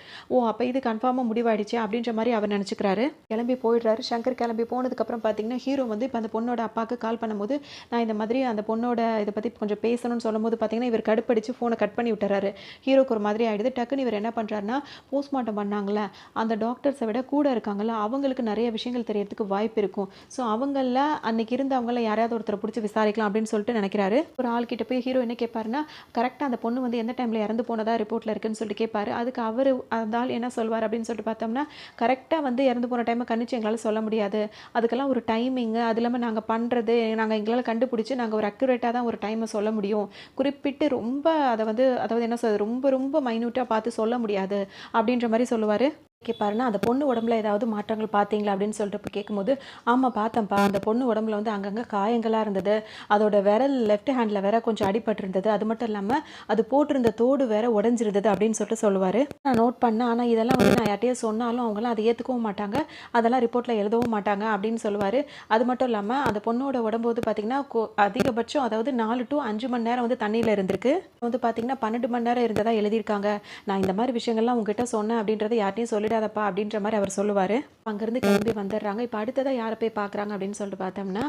அப்போ இது கன்ஃபார்மாக முடிவாயிடுச்சு அப்படின்ற மாதிரி அவர் நினச்சிக்கிறாரு. கிளம்பி போயிடுறாரு. சங்கர் கிளம்பி போனதுக்கப்புறம் பார்த்தீங்கன்னா, ஹீரோ வந்து இப்போ அந்த பொண்ணோட அப்பாவுக்கு கால் பண்ணும்போது, நான் இந்த மாதிரி அந்த பொண்ணோட இதை பற்றி கொஞ்சம் பேசணும்னு சொல்லும்போது பார்த்தீங்கன்னா, இவர் கடுப்படிச்சு ஃபோனை கட் பண்ணி விட்டுறாரு. ஹீரோக்கு ஒரு மாதிரி ஆகிடுது. டக்குன்னு இவர் என்ன பண்ணுறாருன்னா, போஸ்ட்மார்ட்டம் பண்ணாங்களே அந்த டாக்டர்ஸை விட கூட இருக்காங்களா, அவங்களுக்கு நிறைய விஷயங்கள் தெரியறதுக்கு வாய்ப்பு இருக்கும். ஸோ அவங்கள்ல அன்னைக்கு இருந்தவங்கள யாரையாவது ஒருத்தர புடிச்சு விசாரிக்கலாம் அப்படின்னு சொல்லிட்டு நினைக்கிறாரு. ஒரு ஆள்கிட்ட போய் ஹீரோ என்ன கேட்பாருன்னா, கரெக்ட்டா அந்த பொண்ணு வந்து எந்த டைம்ல இறந்து போனதா ரிப்போர்ட்ல இருக்குன்னு சொல்லிட்டு கேட்பாரு. அதுக்கு அவரு அந்த ஆள் என்ன சொல்வாரு அப்படின்னு சொல்லிட்டு பார்த்தோம்னா, கரெக்ட்டா வந்து இறந்து போன டைம கணிச்சு எங்களால சொல்ல முடியாது. அதுக்கெல்லாம் ஒரு டைமிங்கு, அது இல்லாம நாங்க பண்றது, எங்களால கண்டுபிடிச்சு நாங்க ஒரு அக்யூரேட்டா தான் ஒரு டைம சொல்ல முடியும். குறிப்பிட்டு ரொம்ப அத வந்து அதாவது என்ன சொல்றது, ரொம்ப ரொம்ப மைன்யூட்டா பார்த்து சொல்ல முடியாது அப்படின்ற மாரி சொல்லுவாரு. கேட்பாருன்னா, "அந்த பொண்ணு உடம்புல ஏதாவது மாற்றங்கள் பார்த்தீங்களா?" அப்படின்னு சொல்லிட்டு இப்ப கேட்கும்போது, "ஆமா பார்த்தேன்ப்பா. அந்த பொண்ணு உடம்புல வந்து அங்கங்க காயங்களா இருந்தது. அதோட விரல் லெஃப்ட் ஹேண்ட்ல வேற கொஞ்சம் அடிபட்டிருந்தது. அது மட்டும் இல்லாம, அது போட்டிருந்த தோடு வேற உடைஞ்சிருந்தது." அப்படின்னு சொல்லிட்டு சொல்லுவாரு. நான் நோட் பண்ணேன். ஆனா இதெல்லாம் வந்து நான் யார்ட்டயாவது சொன்னாலும் அவங்கலாம் அத ஏத்துக்கவும் மாட்டாங்க. அதெல்லாம் ரிப்போர்ட்ல எழுதவும் மாட்டாங்க அப்படின்னு சொல்லுவாரு. அது மட்டும் இல்லாம, அந்த பொண்ணோட உடம்பு வந்து பார்த்தீங்கன்னா, அதிகபட்சம் அதாவது 4 டூ 5 மணி நேரம் வந்து தண்ணீல இருந்திருக்கு. வந்து பார்த்தீங்கன்னா, 12 மணி நேரம் இருந்ததா எழுதியிருக்காங்க. நான் இந்த மாரி விஷயங்கள்லாம் உன்கிட்ட சொன்னேன் அப்படின்றத யார்ட்டயும் சொல்லிடாதப்பா அப்படின்ற மாரி அவர் சொல்லுவாரு. அங்கேருந்து கிளம்பி வந்துடுறாங்க. இப்ப அடுத்ததா யார போய் பார்க்குறாங்க அப்படின்னு சொல்லிட்டு பார்த்தோம்னா,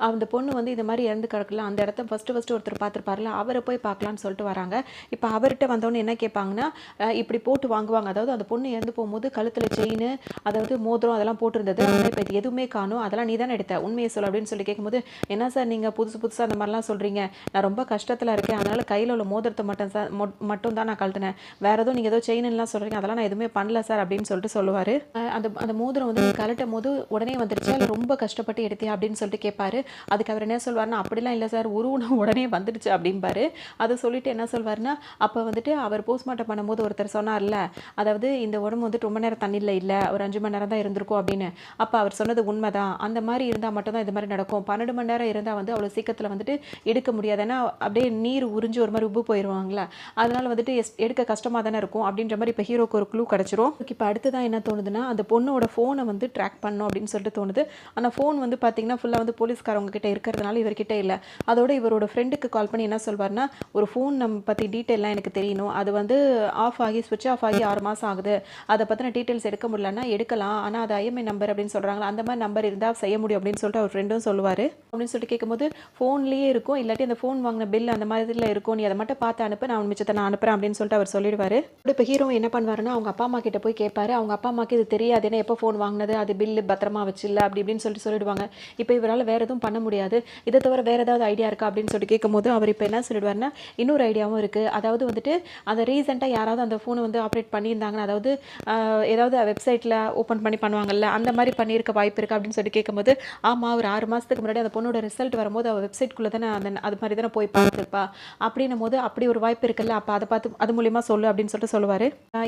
அந்த பொண்ணு வந்து இந்த மாரி இறந்து கிடக்குல, அந்த இடத்த ஃபர்ஸ்ட்டு ஒருத்தர் பார்த்துருப்பார்ல, அவர போய் பார்க்கலான்னு சொல்லிட்டு வராங்க. இப்ப அவர்ட்ட வந்தோனே என்ன கேட்பாங்கன்னா, இப்படி போட்டு வாங்குவாங்க. அதாவது அந்த பொண்ணு இறந்து போம்போது கழுத்துல செயினு, அதாவது மோதிரம் அதெல்லாம் போட்டிருந்தது. ஆனா இப்ப இது எதுவுமே காணோம். அதெல்லாம் நீ தானே எடுத்த? உண்மைய சொல்லு அப்படின்னு சொல்லி கேட்கும்போது, என்ன சார் நீங்க புதுசா அந்த மாரிலாம் சொல்றீங்க? நான் ரொம்ப கஷ்டத்துல இருக்கேன். அதனால கையில உள்ள மோதிரத்த மட்டும் சார் மட்டும் தான் நான் கழட்டுனேன். வேற எதுவும் நீங்க ஏதோ செயின்லாம் சொல்றீங்க. அதெல்லாம் நான் எதுவுமே பண்ணல சார் அப்படின்னு சொல்லிட்டு சொல்லுவாரு. அந்த அந்த மோதிரம் வந்து நீ கழட்டும்போது உடனே வந்துடுச்சா? இல்ல ரொம்ப கஷ்டப்பட்டு எடுத்தியா? அப்படின்னு சொல்லிட்டு கேட்பாரு. அதுக்கு அவர் என்ன சொல்வாருன்னா, அப்படிலாம் இல்ல சார். உருவுன உடனே வந்துடுச்சு அப்படிம்பாரு. அத சொல்லிட்டு என்ன சொல்வாருன்னா, அப்ப வந்துட்டு அவர் போஸ்ட்மார்ட்டம் பண்ணும்போது ஒருத்தர் சொன்னார்ல, அதாவது இந்த உடம்பு வந்து ரொம்ப நேரம் தண்ணீல இல்ல. ஒரு 5 மணி நேரம் தான் இருந்திருக்கும் அப்படின்னு. அப்ப அவர் சொன்னது உண்மைதான். அந்த மாரி இருந்தா மட்டும் தான் இது மாரி நடக்கும். 12 மணி நேரம் இருந்தா வந்து அவ்வளோ சீக்கிரத்துல வந்துட்டு எடுக்க முடியாது. ஏன்னா அப்படியே நீர் உறிஞ்சு ஒரு மாரி உப்பு போயிருவாங்கல்ல. அதனால வந்துட்டு எடுக்க கஷ்டமா தானே இருக்கும் அப்படின்ற மாரி இப்ப ஹீரோக்கு ஒரு க்ளூ கிடைச்சிரும். இப்ப அடுத்ததா என்ன தோணுதுன்னா, அந்த பொண்ணோட ஃபோன வந்து ட்ராக் பண்ணணும் அப்படின்னு சொல்லிட்டு தோணுது. ஆனா ஃபோன் வந்து பார்த்தீங்கன்னா, ஃபுல்லா வந்து போலீஸ்காரவங்க கிட்ட இருக்கிறதுனால இவர்கிட்ட இல்ல. அதோட இவரோட ஃப்ரெண்டுக்கு கால் பண்ணி என்ன சொல்வாருன்னா, ஒரு ஃபோன் பத்தி டீட்டெயில்லாம் எனக்கு தெரியணும். அது வந்து ஸ்விட்ச் ஆஃப் ஆகி 6 மாசம் ஆகுது. அத பத்தின டீட்டெயில்ஸ் எடுக்க முடியலன்னா எடுக்கலாம். ஆனா அது ஐஎம்இ நம்பர் அப்படின்னு சொல்றாங்கல்ல, அந்த மாரி நம்பர் இருந்தா செய்ய முடியும் அப்படின்னு சொல்லிட்டு அவர் ஃப்ரெண்டும் சொல்லுவாரு. அப்படின்னு சொல்லிட்டு கேட்கும்போது, ஃபோன்லயே இருக்கும். இல்லாட்டி அந்த ஃபோன் வாங்கின பில் அந்த மாதிரில இருக்கும். நீ அத மட்டும் பார்த்து அனுப்பு. நான் மிச்சத்த நான் அனுப்புறேன் அப்படின்னு சொல்லிட்டு அவர் சொல்லிடுவாரு. இப்ப ஹீரோ என்ன பண்ணுவாருன்னா, அவங்க அப்பா, அம்மா கிட்ட போய் கேட்பாரு. அவங்க அப்பா, அம்மாக்கு இது தெரியாது. ஏன்னா எப்போ ஃபோன் வாங்குனது, அது பில்லு பத்திரமா வச்சுல்ல அப்படி இப்படின்னு சொல்லிட்டு சொல்லிடுவாங்க. இப்ப இவரால வேற எதுவும் பண்ண முடியாது. இத தவிர வேற ஏதாவது ஐடியா இருக்கா அப்படின்னு சொல்லிட்டு கேட்கும்போது, அவர் இப்ப என்ன சொல்லிடுவாருன்னா, இன்னொரு ஐடியாவும் இருக்கு. அதாவது வந்துட்டு, அந்த ரீசென்ட்டா யாராவது அந்த ஃபோன வந்து ஆப்பரேட் பண்ணியிருந்தாங்கன்னா, அதாவது ஏதாவது வெப்சைட்ல ஓப்பன் பண்ணி பண்ணுவாங்கல்ல, அந்த மாரி பண்ணியிருக்க வாய்ப்பு இருக்கா அப்படின்னு சொல்லிட்டு கேட்கும்போது, ஆமா ஒரு 6 மாசத்துக்கு முன்னாடி அந்த பொண்ணோட ரிசல்ட் வரும்போது அவ வெப்சைட்குள்ள தானே அது மாரி தானே போய் பார்த்துருப்பா. அப்படின்னும்போது அப்படி ஒரு வாய்ப்பு இருக்குல்ல. அப்ப அத பார்த்து அது மூலியமா சொல்லு அப்படின்னு சொல்லிட்டு சொல்லுவாரு.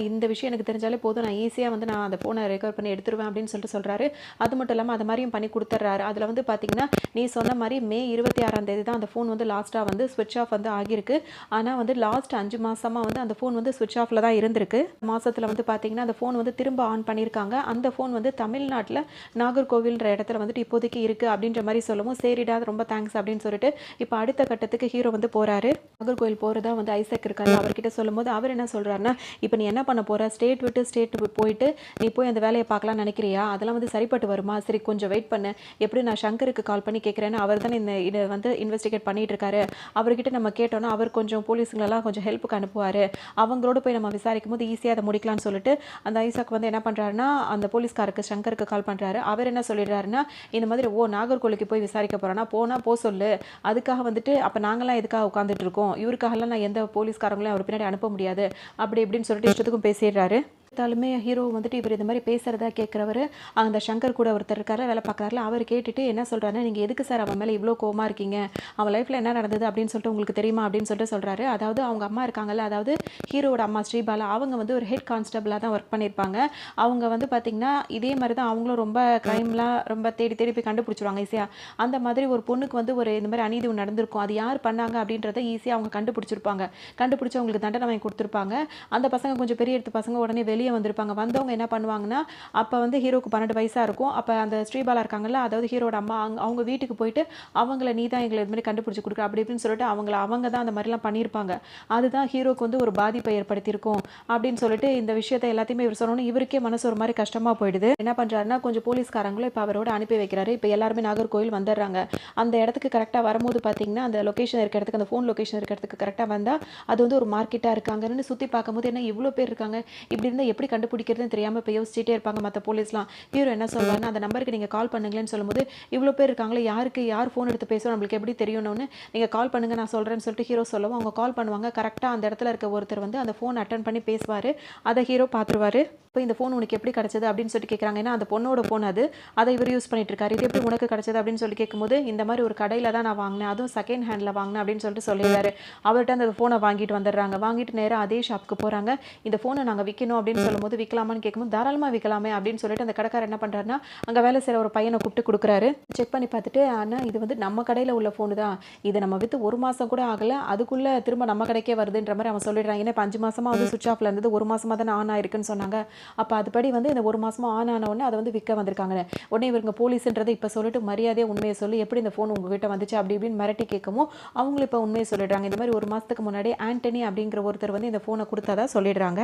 இந்த விஷயம் எனக்கு தெரிஞ்சாலே போதும். நான் ஈஸியா வந்து நான் அந்த ஃபோன ரெக்கவர் பண்ணி எடுத்துருவேன் அப்படின்னு சொல்லிட்டு சொல்றாரு. அது மட்டும் இல்லாம அது மாரியும் பண்ணி குடுத்துர்றாரு. அதுல வந்து பார்த்தீங்கன்னா, நீ சொன்ன மாரி மே 26ஆம் தேதி தான் அந்த ஃபோன் வந்து லாஸ்ட்டா வந்து ஸ்விட்ச் ஆஃப் வந்து ஆகியிருக்கு. ஆனா வந்து லாஸ்ட் 5 மாசமா வந்து அந்த ஃபோன் வந்து ஸ்விட்ச் ஆஃப்ல தான் இருந்திருக்கு. மாசத்துல வந்து பார்த்தீங்கன்னா, அந்த ஃபோன் வந்து திரும்ப ஆன் பண்ணியிருக்காங்க. அந்த ஃபோன் வந்து தமிழ்நாட்டுல நாகர்கோவில்ன்ற இடத்துல வந்துட்டு இப்போதைக்கு இருக்கு அப்படின்ற மாரி சொல்லவும், சரிடா ரொம்ப தேங்க்ஸ் அப்படின்னு சொல்லிட்டு, இப்ப அடுத்த கட்டத்துக்கு ஹீரோ வந்து போறாரு. நாகர்கோவில் போறதா வந்து ஐசக் இருக்கார்ல அவர்கிட்ட சொல்லும்போது, அவர் என்ன சொல்றாருன்னா, இப்ப நீ என்ன பண்ண போற? ஸ்டேட் விட்டு ஸ்டேட் போயிட்டு, நீ போய் அந்த வேலைய பார்க்கலாம்னு நினைக்கிறியா? அதெல்லாம் வந்து சரிப்பட்டு வருமா? சரி கொஞ்சம் வெயிட் பண்ணு. எப்படியும் நான் சங்கருக்கு கால் பண்ணி கேட்கிறேன்னு அவர் தானே இத வந்து இன்வெஸ்டிகேட் பண்ணிட்டு இருக்காரு. அவர்கிட்ட நம்ம கேட்டோம்னா, அவர் கொஞ்சம் போலீஸுங்களெல்லாம் கொஞ்சம் ஹெல்ப்புக்கு அனுப்புவாரு. அவங்களோட போய் நம்ம விசாரிக்கும்போது ஈஸியா அத முடிக்கலாம்னு சொல்லிட்டு, அந்த ஐசக் வந்து என்ன பண்றாருன்னா, அந்த போலீஸ்காரருக்கு சங்கருக்கு கால் பண்றாரு. அவர் என்ன சொல்லிடுறாருன்னா, இந்த மாதிரி நாகர்கோவிலுக்கு போய் விசாரிக்க போறானா, போனா சொல்லு. அதுக்காக வந்துட்டு அப்ப நாங்கலாம் எதுக்காக உட்கார்ந்துட்டு இருக்கோம்? இவருக்காகலாம் நான் எந்த போலீஸ்காரங்களையும் அவர் பின்னாடி அனுப்ப முடியாது. அப்படி இப்படின்னு சொல்லிட்டு இஷ்டத்துக்கும் பேசிடுறாரு. பார்த்தாலுமே ஹீரோ வந்துட்டு இவர் இந்த மாதிரி பேசுறதா கேட்குறவரு அந்த சங்கர் கூட ஒருத்தர் இருக்காரு வேலை பார்க்குறாருல அவர் கேட்டுட்டு என்ன சொல்றாருன்னா நீங்கள் எதுக்கு சார் அவன் மேலே இவ்வளோ கோவமா இருக்கீங்க அவன் லைஃப்பில் என்ன நடந்தது அப்படின்னு சொல்லிட்டு உங்களுக்கு தெரியுமா அப்படின்னு சொல்லிட்டு சொல்கிறாரு. அதாவது அவங்க அம்மா இருக்காங்கல்ல, அதாவது ஹீரோட அம்மா ஸ்ரீபாலா, அவங்க வந்து ஒரு ஹெட் கான்ஸ்டபிளாக தான் ஒர்க் பண்ணியிருப்பாங்க. அவங்க வந்து பார்த்திங்கன்னா இதே மாதிரி தான் அவங்களும் ரொம்ப க்ரைம்லாம் ரொம்ப தேடி தேடி போய் கண்டுபிடிச்சிருவாங்க ஈஸியாக. அந்த மாதிரி ஒரு பொண்ணுக்கு வந்து ஒரு இந்த மாதிரி அநீதி நடந்திருக்கும், அது யார் பண்ணாங்க அப்படின்றத ஈஸியாக அவங்க கண்டுபிடிச்சிருப்பாங்க. கண்டுபிடிச்சி அவங்களுக்கு தண்டனை வாங்கி கொடுத்துருப்பாங்க. அந்த பசங்க கொஞ்சம் பெரிய எடுத்து பசங்க உடனே வெளியே வந்திருப்பாங்க. வந்தவங்க என்ன பண்ணுவாங்கன்னா, அப்போ வந்து ஹீரோக்கு 12 வயசா இருக்கும். அப்போ அந்த ஸ்ரீபாலா இருக்காங்கல்ல, அதாவது ஹீரோட அம்மா அவங்க வீட்டுக்கு போயிட்டு அவங்கள நீ தான் எங்களை இது மாதிரி கண்டுபிடிச்சு கொடுக்குற அப்படி இப்படின்னு சொல்லிட்டு அவங்க தான் அந்த மாதிரிலாம் பண்ணியிருப்பாங்க. அதுதான் ஹீரோக்கு வந்து ஒரு பாதிப்பை ஏற்படுத்தியிருக்கும் அப்படின்னு சொல்லிட்டு இந்த விஷயத்தை எல்லாத்தையுமே இவர் சொன்னோன்னு இவருக்கே மனசு ஒரு மாதிரி கஷ்டமா போயிடுது. என்ன பண்றாருன்னா கொஞ்சம் போலீஸ்காரங்களும் இப்போ அவரோட அனுப்பி வைக்கிறாரு. இப்போ எல்லாருமே நாகர்கோவில் வந்துடுறாங்க. அந்த இடத்துக்கு கரெக்டாக வரும்போது பார்த்தீங்கன்னா அந்த லொக்கேஷன் இருக்க இடத்துக்கு அந்த ஃபோன் லொக்கேஷன் இருக்க இடத்துக்கு கரெக்டாக வந்தால் அது வந்து ஒரு மார்க்கெட்டாக இருக்காங்கன்னு சுற்றி பார்க்கும்போது என்ன இவ்வளோ பேர் இருக்காங்க, இப்படி இருந்தால் எப்படி கண்டுபிடிக்கிறதுன்னு தெரியாமல் இப்போ யோசிச்சுட்டே இருப்பாங்க மற்ற போலீஸ்லாம். ஹீரோ என்ன சொல்வாருன்னா, அந்த நம்பருக்கு நீங்கள் கால் பண்ணுங்களேன்னு சொல்லும்போது, இவ்வளோ பேர் இருக்காங்களே யார் ஃபோன் எடுத்து பேசுவோம் நம்மளுக்கு எப்படி தெரியணும்னு, நீங்கள் கால் பண்ணுங்க நான் சொல்கிறேன்னு சொல்லிட்டு ஹீரோ சொல்லவும் அவங்க கால் பண்ணுவாங்க. கரெக்டாக அந்த இடத்துல இருக்க ஒருத்தர் வந்து அந்த ஃபோன் அட்டன் பண்ணி பேசுவார். அதை ஹீரோ பார்த்துருவாரு. இப்போ இந்த ஃபோன் உனக்கு எப்படி கிடச்சது அப்படின்னு சொல்லிட்டு கேட்குறாங்க. ஏன்னா அந்த பொண்ணோட ஃபோன் அது, அதை இவர் யூஸ் பண்ணிட்டு இருக்காரு. இது எப்படி உனக்கு கிடச்சது அப்படின்னு சொல்லி கேட்கும்போது, இந்த மாதிரி ஒரு கடையில் தான் நான் வாங்கினேன், அதுவும் செகண்ட் ஹேண்டில் வாங்கினேன் அப்படின்னு சொல்லிட்டு சொல்லிடுறாரு. அவர்கிட்ட அந்த ஃபோனை வாங்கிட்டு வந்துடுறாங்க. வாங்கிட்டு நேராக அதே ஷாப்புக்கு போகிறாங்க. இந்த ஃபோனை நாங்கள் விற்கணும் அப்படின்னு சொல்லும்போது, விற்கலாமான்னு கேட்கும்போது தாராளமாக விற்கலாமே அப்படின்னு சொல்லிட்டு அந்த கடைக்காரர் என்ன பண்ணுறாருன்னா, அங்கே வேலை செய்கிற ஒரு பையனை கூப்பிட்டு கொடுக்குறாரு. செக் பண்ணி பார்த்துட்டு, ஆனால் இது வந்து நம்ம கடையில் உள்ள ஃபோனு தான், இதை நம்ம விற்று 1 மாதம் கூட ஆகலை, அதுக்குள்ளே திரும்ப நம்ம கடைக்கே வருதுன்ற மாதிரி அவன் சொல்லிடுறான். ஏன்னா இப்போ 5 மாதமாக வந்து சுவிட்ச் ஆஃபில் இருந்தது, 1 மாதமாக தானே ஆன் ஆயிருக்குன்னு சொன்னாங்க. அப்போ அதுபடி வந்து இந்த 1 மாதமாக ஆன் ஆன உடனே அதை வந்து விற்க வந்திருக்காங்க. உடனே இவங்க போலீஸ்ன்றதை இப்போ சொல்லிட்டு மரியாதையாக உண்மையை சொல்லி எப்படி இந்த ஃபோன் உங்ககிட்ட வந்துச்சு அப்படி இப்படின்னு மிரட்டி கேட்கவும் அவங்களும் இப்போ உண்மையை சொல்லிடுறாங்க. இந்த மாதிரி 1 மாதத்துக்கு முன்னாடி ஆண்டனி அப்படிங்கிற ஒருத்தர் வந்து இந்த ஃபோனை கொடுத்ததா சொல்லிடுறாங்க.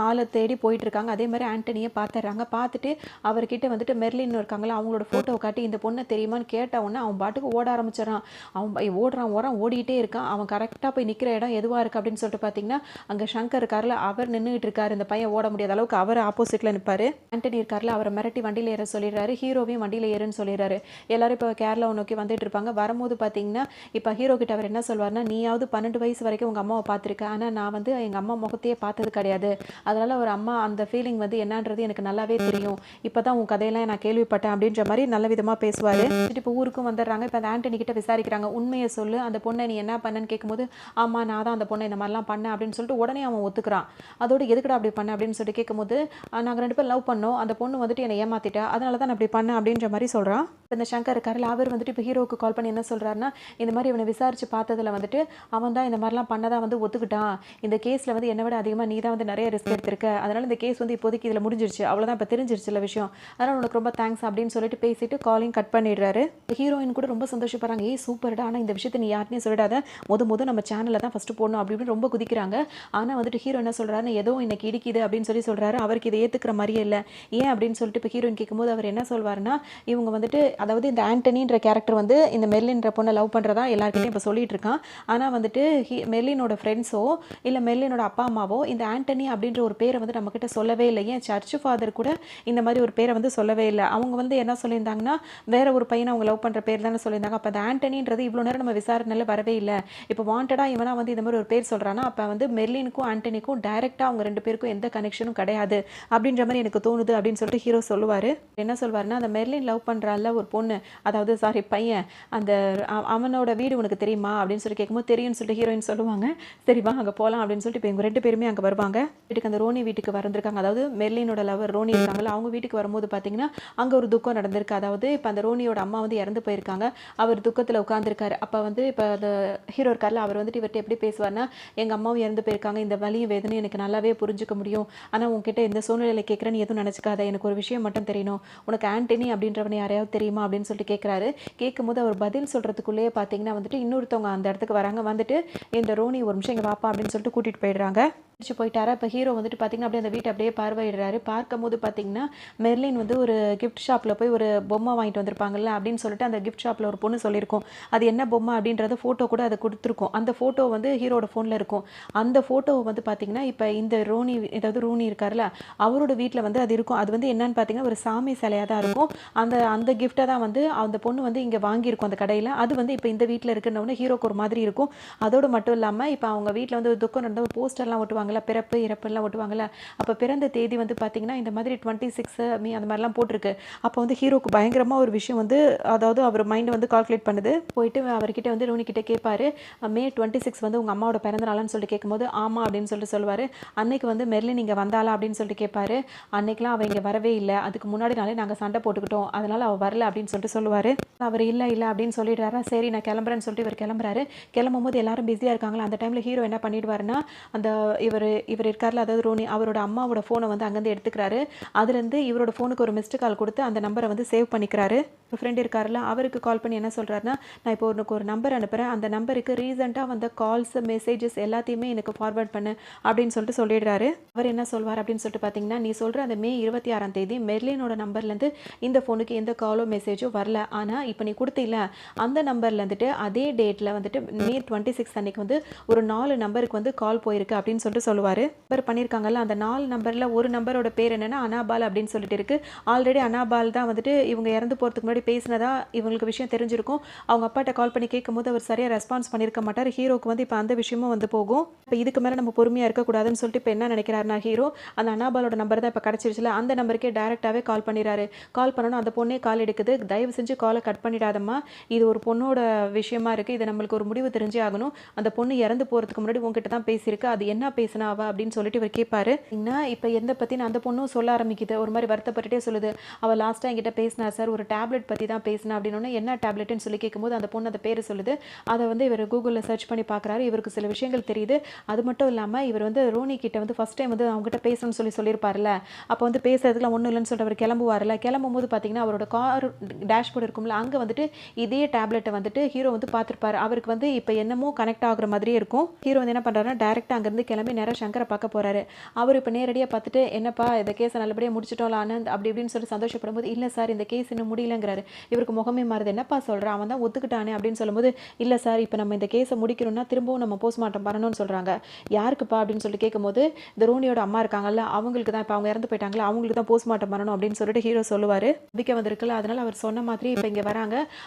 ஆளை தேடி போயிட்டு இருக்காங்க. அதே மாதிரி ஆண்டனியை பார்த்துறாங்க. பார்த்துட்டு அவர்கிட்ட வந்துட்டு மெர்லின் இருக்காங்களா, அவங்களோட ஃபோட்டோவை காட்டி இந்த பொண்ணை தெரியுமான்னு கேட்ட உடனே அவன் பாட்டுக்கு ஓட ஆரம்பிச்சிடறான். அவன் ஓடிட்டே இருக்கான். அவன் கரெக்டாக போய் நிற்கிற இடம் எதுவாக இருக்குது அப்படின்னு சொல்லிட்டு பார்த்தீங்கன்னா, அங்கே சங்கர் இருக்கார்ல, அவர் நின்றுட்டு இருக்காரு. இந்த பையன் ஓட முடியாத அளவுக்கு அவர் ஆப்போசிட்டில் நிற்பாரு. ஆண்டனி இருக்கார்ல, அவரை மிரட்டி வண்டியில் ஏற சொல்லிடுறாரு. ஹீரோவையும் வண்டியில் ஏறுன்னு சொல்லிடுறாரு. எல்லாரும் இப்போ கேரளாவை நோக்கி வந்துட்டு இருப்பாங்க. வரும்போது பார்த்தீங்கன்னா, இப்போ ஹீரோ கிட்ட அவர் என்ன சொல்வார்னா, நீயாவது 12 வயசு வரைக்கும் உங்கள் அம்மாவை பார்த்துருக்க, ஆனால் நான் வந்து எங்கள் அம்மா முகத்தையே பார்த்தது கிடையாது. அதனால் ஒரு அம்மா அந்த ஃபீலிங் வந்து என்னன்றது எனக்கு நல்லாவே தெரியும். இப்போ தான் உன் கதையெல்லாம் நான் கேள்விப்பட்டேன் அப்படின்ற மாதிரி நல்ல விதமாக பேசுவார். இப்போ ஊருக்கும் வந்துடுறாங்க. இப்போ அந்த ஆண்டனி கிட்ட விசாரிக்கிறாங்க. உண்மையை சொல்லு, அந்த பொண்ணை நீ என்ன பண்ணன்னு கேட்கும்போது, ஆமாம் நான் தான் அந்த பொண்ணை இந்த மாதிரிலாம் பண்ணேன் அப்படின்னு சொல்லிட்டு உடனே அவன் ஒத்துக்கிறான். அதோடு எதுக்குடா அப்படி பண்ண அப்படின்னு சொல்லிட்டு கேட்கும்போது, நாங்கள் 2 பேரும் லவ் பண்ணோம், அந்த பொண்ணு வந்துட்டு என்னை ஏமாத்திட்டா, அதனால தான் நான் அப்படி பண்ணேன் அப்படின்ற மாதிரி சொல்கிறான். இந்த சங்கர் இருக்காருல, அவர் வந்துட்டு இப்போ ஹீரோவுக்கு கால் பண்ணி என்ன சொல்கிறாருன்னா, இந்த மாதிரி இவனை விசாரித்து பார்த்ததில் வந்துட்டு அவன் தான் இந்த மாதிரிலாம் பண்ணதான் வந்து ஒத்துக்கிட்டான். இந்த கேஸில் வந்து என்னை விட அதிகமாக நீ தான் வந்து நிறைய ரிஸ்க் எடுத்திருக்க, அதனால் இந்த கேஸ் வந்து இப்போதைக்கு இதில் முடிஞ்சிருச்சு, அவ்வளோதான், இப்போ தெரிஞ்சிருச்சுல விஷயம், அதனால் உனக்கு ரொம்ப தேங்க்ஸ் அப்படின்னு சொல்லிட்டு பேசிட்டு காலிங் கட் பண்ணிடுறாரு. ஹீரோயின் கூட ரொம்ப சந்தோஷப்படுறாங்க. சூப்பர்டா, ஆனால் இந்த விஷயத்தை நீ யார்ட்டையும் சொல்லிடாத, முத நம்ம சேனலில் தான் ஃபஸ்ட்டு போடணும் அப்படி இப்படின்னு ரொம்ப குதிக்கிறாங்க. ஆனால் வந்துட்டு ஹீரோ என்ன சொல்கிறாருன்னு, ஏதோ இன்னைக்கு இடிக்குது அப்படின்னு சொல்கிறாரு. அவருக்கு இதை ஏற்றுக்கிற மாதிரியே இல்லை. ஏன் அப்படின்னு சொல்லிட்டு இப்போ ஹீரோயின் கேட்கும்போது அவர் என்ன சொல்வாருன்னா, இவங்க வந்துட்டு அதாவது இந்த ஆண்டனின்ற கேரக்டர் வந்து இந்த மெர்லின்ற பொண்ணை லவ் பண்ணுறதா எல்லாருக்கிட்டையும் இப்போ சொல்லிட்டு இருக்கான். ஆனால் வந்துட்டு மெர்லினோட ஃப்ரெண்ட்ஸோ இல்லை மெர்லினோட அப்பா அம்மாவோ இந்த ஆண்டனி அப்படின்ற ஒரு பேரை வந்து நம்மக்கிட்ட சொல்லவே இல்லை. ஏன் சர்ச் ஃபாதர் கூட இந்த மாதிரி ஒரு பேரை வந்து சொல்லவே இல்லை. அவங்க வந்து என்ன சொல்லியிருந்தாங்கன்னா, வேற ஒரு பையனை அவங்க லவ் பண்ணுற பேர் தானே சொல்லியிருந்தாங்க. அப்போ அந்த ஆண்டனின்றது இவ்வளோ நேரம் நம்ம விசாரணையில் வரவே இல்லை. இப்போ வாண்டடாக இவனா வந்து இந்த மாதிரி ஒரு பேர் சொல்கிறான்னா, அப்போ வந்து மெர்லினுக்கும் ஆண்டனிக்கும் டைரெக்டாக அவங்க 2 பேருக்கும் எந்த கனெக்ஷனும் கிடையாது அப்படின்ற மாதிரி எனக்கு தோணுது அப்படின்னு சொல்லிட்டு ஹீரோ சொல்லுவார். என்ன சொல்வாருன்னா, அந்த மெர்லின் லவ் பண்ணுறால ஒரு பொண்ணு, அதாவது சாரி பையன், அந்த அவனோட வீடு உனக்கு தெரியுமா அப்படின்னு சொல்லி கேட்கும்போது தெரியும்னு சொல்லிட்டு ஹீரோயின் சொல்லுவாங்க. சரி வா அங்கே போகலாம் அப்படின்னு சொல்லிட்டு இப்போ இவங்க 2 பேருமே அங்கே வருவாங்க. வீட்டுக்கு அந்த ரோனி வீட்டுக்கு வந்திருக்காங்க. அதாவது மெர்லினோட லவர் ரோனி இருக்காங்களா, அவங்க வீட்டுக்கு வரும்போது பார்த்தீங்கன்னா அங்கே ஒரு துக்கம் நடந்திருக்கு. அதாவது இப்போ அந்த ரோனியோட அம்மா வந்து இறந்து போயிருக்காங்க. அவர் துக்கத்தில் உட்காந்துருக்காரு. அப்போ வந்து இப்போ அந்த ஹீரோ இருக்கார்ல, அவர் வந்துட்டு இவர்கிட்ட எப்படி பேசுவார்னா, எங்கள் அம்மாவும் இறந்து போயிருக்காங்க, இந்த வலியும் வேதனையும் எனக்கு நல்லாவே புரிஞ்சுக்க முடியும், ஆனால் உங்ககிட்ட இந்த சூழ்நிலையில் கேட்குறேன்னு எதுவும் நினச்சிக்காத, எனக்கு ஒரு விஷயம் மட்டும் தெரியணும், உனக்கு ஆண்டனி அப்படின்றவனை யாரையாவது தெரியுமா அப்படின்னு சொல்லிட்டு கேட்குறாரு. கேட்கும்போது அவர் பதில் சொல்கிறதுக்குள்ளேயே பார்த்தீங்கன்னா வந்துட்டு இன்னொருத்தவங்க அந்த இடத்துக்கு வராங்க. வந்துட்டு இந்த ரோனி ஒரு நிமிஷம் இங்கே வாப்பா அப்படின்னு சொல்லிட்டு கூட்டிகிட்டு போயிடுறாங்க. போயிட்டாரா. இப்போ ஹீரோ வந்துட்டு பார்த்தீங்கன்னா அப்படியே அந்த வீட்டை அப்படியே பார்வையிடுறாரு. பார்க்கும்போது பார்த்தீங்கன்னா மெர்லின் வந்து ஒரு கிஃப்ட் ஷாப்பில் போய் ஒரு பொம்மை வாங்கிட்டு வந்திருப்பாங்கல்ல அப்படின்னு சொல்லிட்டு அந்த கிஃப்ட் ஷாப்பில் ஒரு பொண்ணு சொல்லியிருக்கோம். அது என்ன பொம்மை அப்படின்றத ஃபோட்டோ கூட அதை கொடுத்துருக்கோம். அந்த ஃபோட்டோ வந்து ஹீரோட ஃபோனில் இருக்கும். அந்த ஃபோட்டோவை வந்து பார்த்தீங்கன்னா இப்போ இந்த ரோனி, ஏதாவது ரோனி இருக்கார்ல, அவரோட வீட்டில் வந்து அது இருக்கும். அது வந்து என்னன்னு பார்த்தீங்கன்னா ஒரு சாமி சிலையாக தான் இருக்கும். அந்த கிஃப்ட்டை தான் வந்து அந்த பொண்ணு வந்து இங்கே வாங்கியிருக்கும் அந்த கடையில். அது வந்து இப்போ இந்த வீட்டில் இருக்குன்னு ஹீரோக்கு ஒரு மாதிரி இருக்கும். அதோடு மட்டும் இல்லாமல் இப்போ அவங்க வீட்டில் வந்து ஒரு துக்கம் நடந்த ஒரு போஸ்டர்லாம் ஒட்டுவாங்க, பிறப்பு இறப்புலாம் ஒட்டுவாங்கல்ல, அப்போ பிறந்த தேதி வந்து பார்த்தீங்கன்னா இந்த மாதிரி 26 அந்த மாதிரிலாம் போட்டிருக்கு. அப்போ வந்து ஹீரோக்கு பயங்கரமாக ஒரு விஷயம் வந்து, அதாவது அவர் மைண்டை வந்து கால்குலேட் பண்ணுது. போயிட்டு அவர்கிட்ட வந்து ரோனி கிட்ட கேட்பாரு, மே 26 வந்து உங்கள் அம்மாவோட பிறந்த நாளான்னு சொல்லிட்டு கேட்கும்போது ஆமாம் அப்படின்னு சொல்லிட்டு சொல்லுவார். அன்னைக்கு வந்து மெர்லின் இங்கே வந்தாளா அப்படின்னு சொல்லிட்டு கேட்பாரு. அன்னைக்கெலாம் அவள் இங்கே வரவே இல்லை, அதுக்கு முன்னாடி நாளே நாங்கள் சண்டை போட்டுக்கிட்டோம், அதனால் அவள் வரல அப்படின்னு சொல்லிட்டு சொல்லுவார். அவர் இல்லை அப்படின்னு சொல்லிடுறாரா. சரி நான் கிளம்புறேன்னு சொல்லிட்டு இவர் கிளம்புறாரு. கிளம்பும் போது எல்லாரும் பிஸியாக இருக்காங்களா, அந்த டைமில் ஹீரோ என்ன பண்ணிடுவாருன்னா, அந்த இவர் இருக்கார்ல, அதாவது ரோனி, அவரோட அம்மாவோட ஃபோனை வந்து அங்கேருந்து எடுத்துக்கிறாரு. அதுலேருந்து இவரோட ஃபோனுக்கு ஒரு மிஸ்டு கால் கொடுத்து அந்த நம்பரை வந்து சேவ் பண்ணிக்கிறாரு. ஒரு ஃப்ரெண்ட் இருக்கார்ல, அவருக்கு கால் பண்ணி என்ன சொல்கிறாருன்னா, நான் இப்போ உனக்கு ஒரு நம்பர் அனுப்புகிறேன், அந்த நம்பருக்கு ரீசெண்டாக வந்த கால்ஸ் மெசேஜஸ் எல்லாத்தையுமே எனக்கு ஃபார்வர்ட் பண்ணு அப்படின்னு சொல்லிட்டு சொல்லிடுறாரு. அவர் என்ன சொல்வார் அப்படின்னு சொல்லிட்டு பார்த்தீங்கன்னா, நீ சொல்கிற அந்த மே 26ஆம் தேதி மெர்லினோட நம்பர்லேருந்து இந்த ஃபோனுக்கு எந்த காலோ மெசேஜோ வரல, ஆனால் இப்போ நீ கொடுத்தில்ல அந்த நம்பர்லேருந்துட்டு அதே டேட்டில் வந்துட்டு மே 26 அன்னைக்கு வந்து ஒரு 4 நம்பருக்கு வந்து கால் போயிருக்கு அப்படின்னு சொல்லிட்டு சொல்லுவார். நம்பர் பண்ணியிருக்காங்கல்ல அந்த 4 நம்பரில் ஒரு நம்பரோட பேர் என்னென்னா அனாபால் அப்படின்னு சொல்லிட்டு இருக்குது. ஆல்ரெடி அனாபால் தான் வந்துட்டு இவங்க இறந்து போகிறதுக்கு முன்னாடி பேசினதா இவங்களுக்கு விஷயம் தெரிஞ்சிருக்கும். அவங்க அப்பாட்ட கால் பண்ணி கேட்கும்போது அவர் சரியாக ரெஸ்பான்ஸ் பண்ணியிருக்க மாட்டார். ஹீரோக்கு வந்து இப்போ அந்த விஷயமும் வந்து போகும். இப்போ இதுக்கு மேலே நம்ம பொறுமையாக இருக்கக்கூடாதுன்னு சொல்லிட்டு இப்போ என்ன நினைக்கிறாருனா ஹீரோ, அந்த அனாபாலோட நம்பர் தான் இப்போ கிடச்சிருச்சுல அந்த நம்பருக்கே டேரெக்டாகவே கால் பண்ணிடுறாரு. கால் பண்ணணும் அந்த பொண்ணே கால் எடுக்குது. தயவு செஞ்சு காலை கட் பண்ணிடாதம்மா, இது ஒரு பொண்ணோட விஷயமா இருக்குது, இது நம்மளுக்கு ஒரு முடிவு தெரிஞ்சே ஆகணும். அந்த பொண்ணு இறந்து போகிறதுக்கு முன்னாடி உங்ககிட்ட தான் பேசியிருக்கு, அது என்ன பேசினா அவ அப்படின்னு சொல்லிட்டு இவர் கேட்பாரு. என்ன இப்போ எந்த பற்றின அந்த பொண்ணும் சொல்ல ஆரம்பிக்குது. ஒரு மாதிரி வருத்தப்பட்டுட்டே சொல்லுது, அவள் லாஸ்ட்டாக என்கிட்ட பேசினா சார், ஒரு டேப்லெட் பற்றி தான் பேசினா அப்படின்னோடனே என்ன டேப்லெட்னு சொல்லி கேட்கும்போது அந்த பொண்ணு அந்த பேர் சொல்லுது. அதை வந்து இவர் கூகுளில் சர்ச் பண்ணி பார்க்குறாரு. இவருக்கு சில விஷயங்கள் தெரியுது. அது மட்டும் இல்லாமல் இவர் வந்து ரோனி கிட்ட வந்து ஃபஸ்ட் டைம் வந்து அவங்ககிட்ட பேசணும்னு சொல்லியிருப்பார்ல, அப்போ வந்து பேசுறதுக்குலாம் ஒன்றும் இல்லைன்னு சொல்லிட்டு அவர் கிளம்புவார்ல, கிளம்பும்போது பார்த்தீங்கன்னா அவரோட கார் டேஷ்போர்டு இருக்கும்ல, அங்கே வந்துட்டு இதே டேப்லெட்டை வந்துட்டு ஹீரோ வந்து பார்த்துருப்பாரு. அவருக்கு வந்து இப்போ என்னமோ கனெக்ட் ஆகுற மாதிரியே இருக்கும். ஹீரோ வந்து என்ன பண்ணுறாருன்னா டேரெக்டாக அங்கேருந்து கிளம்பி நேராக சங்கரை பார்க்க போகிறாரு. அவர் இப்போ நேரடியாக பார்த்துட்டு என்னப்பா இந்த கேஸை நல்லபடியாக முடிச்சிட்டோம்ல ஆனந்த் அப்படி இப்படின்னு சொல்லி சந்தோஷப்படும்போது, இல்லை சார் இந்த கேஸ் இன்னும் முடியலங்கிறாரு. இவருக்கு முகமே மாறுது. என்னப்பா சொல்கிறான், அவன் தான் ஒத்துக்கிட்டானே அப்படின்னு சொல்லும்போது, இல்லை சார் இப்போ நம்ம இந்த கேஸை முடிக்கணும்னா திரும்பவும் நம்ம போஸ்ட்மார்ட்டம் பண்ணணும்னு சொல்கிறாங்க. யாருக்குப்பா அப்படின்னு சொல்லி கேட்கும்போது, இந்த ரோனியோட அம்மா இருக்காங்கல்ல அவங்களுக்கு தான், இப்போ அவங்க இறந்து போயிட்டாங்களா அவங்களுக்கு தான் போஸ்ட்மார்ட்டம் பண்ணணும் அப்படின்னு சொல்லிட்டு ஹீரோ சொல்லுவார். நம்பிக்கை வந்திருக்குல்ல, அதனால் அவர் சொன்ன மாதிரி இப்போ இங்கே வராங்க.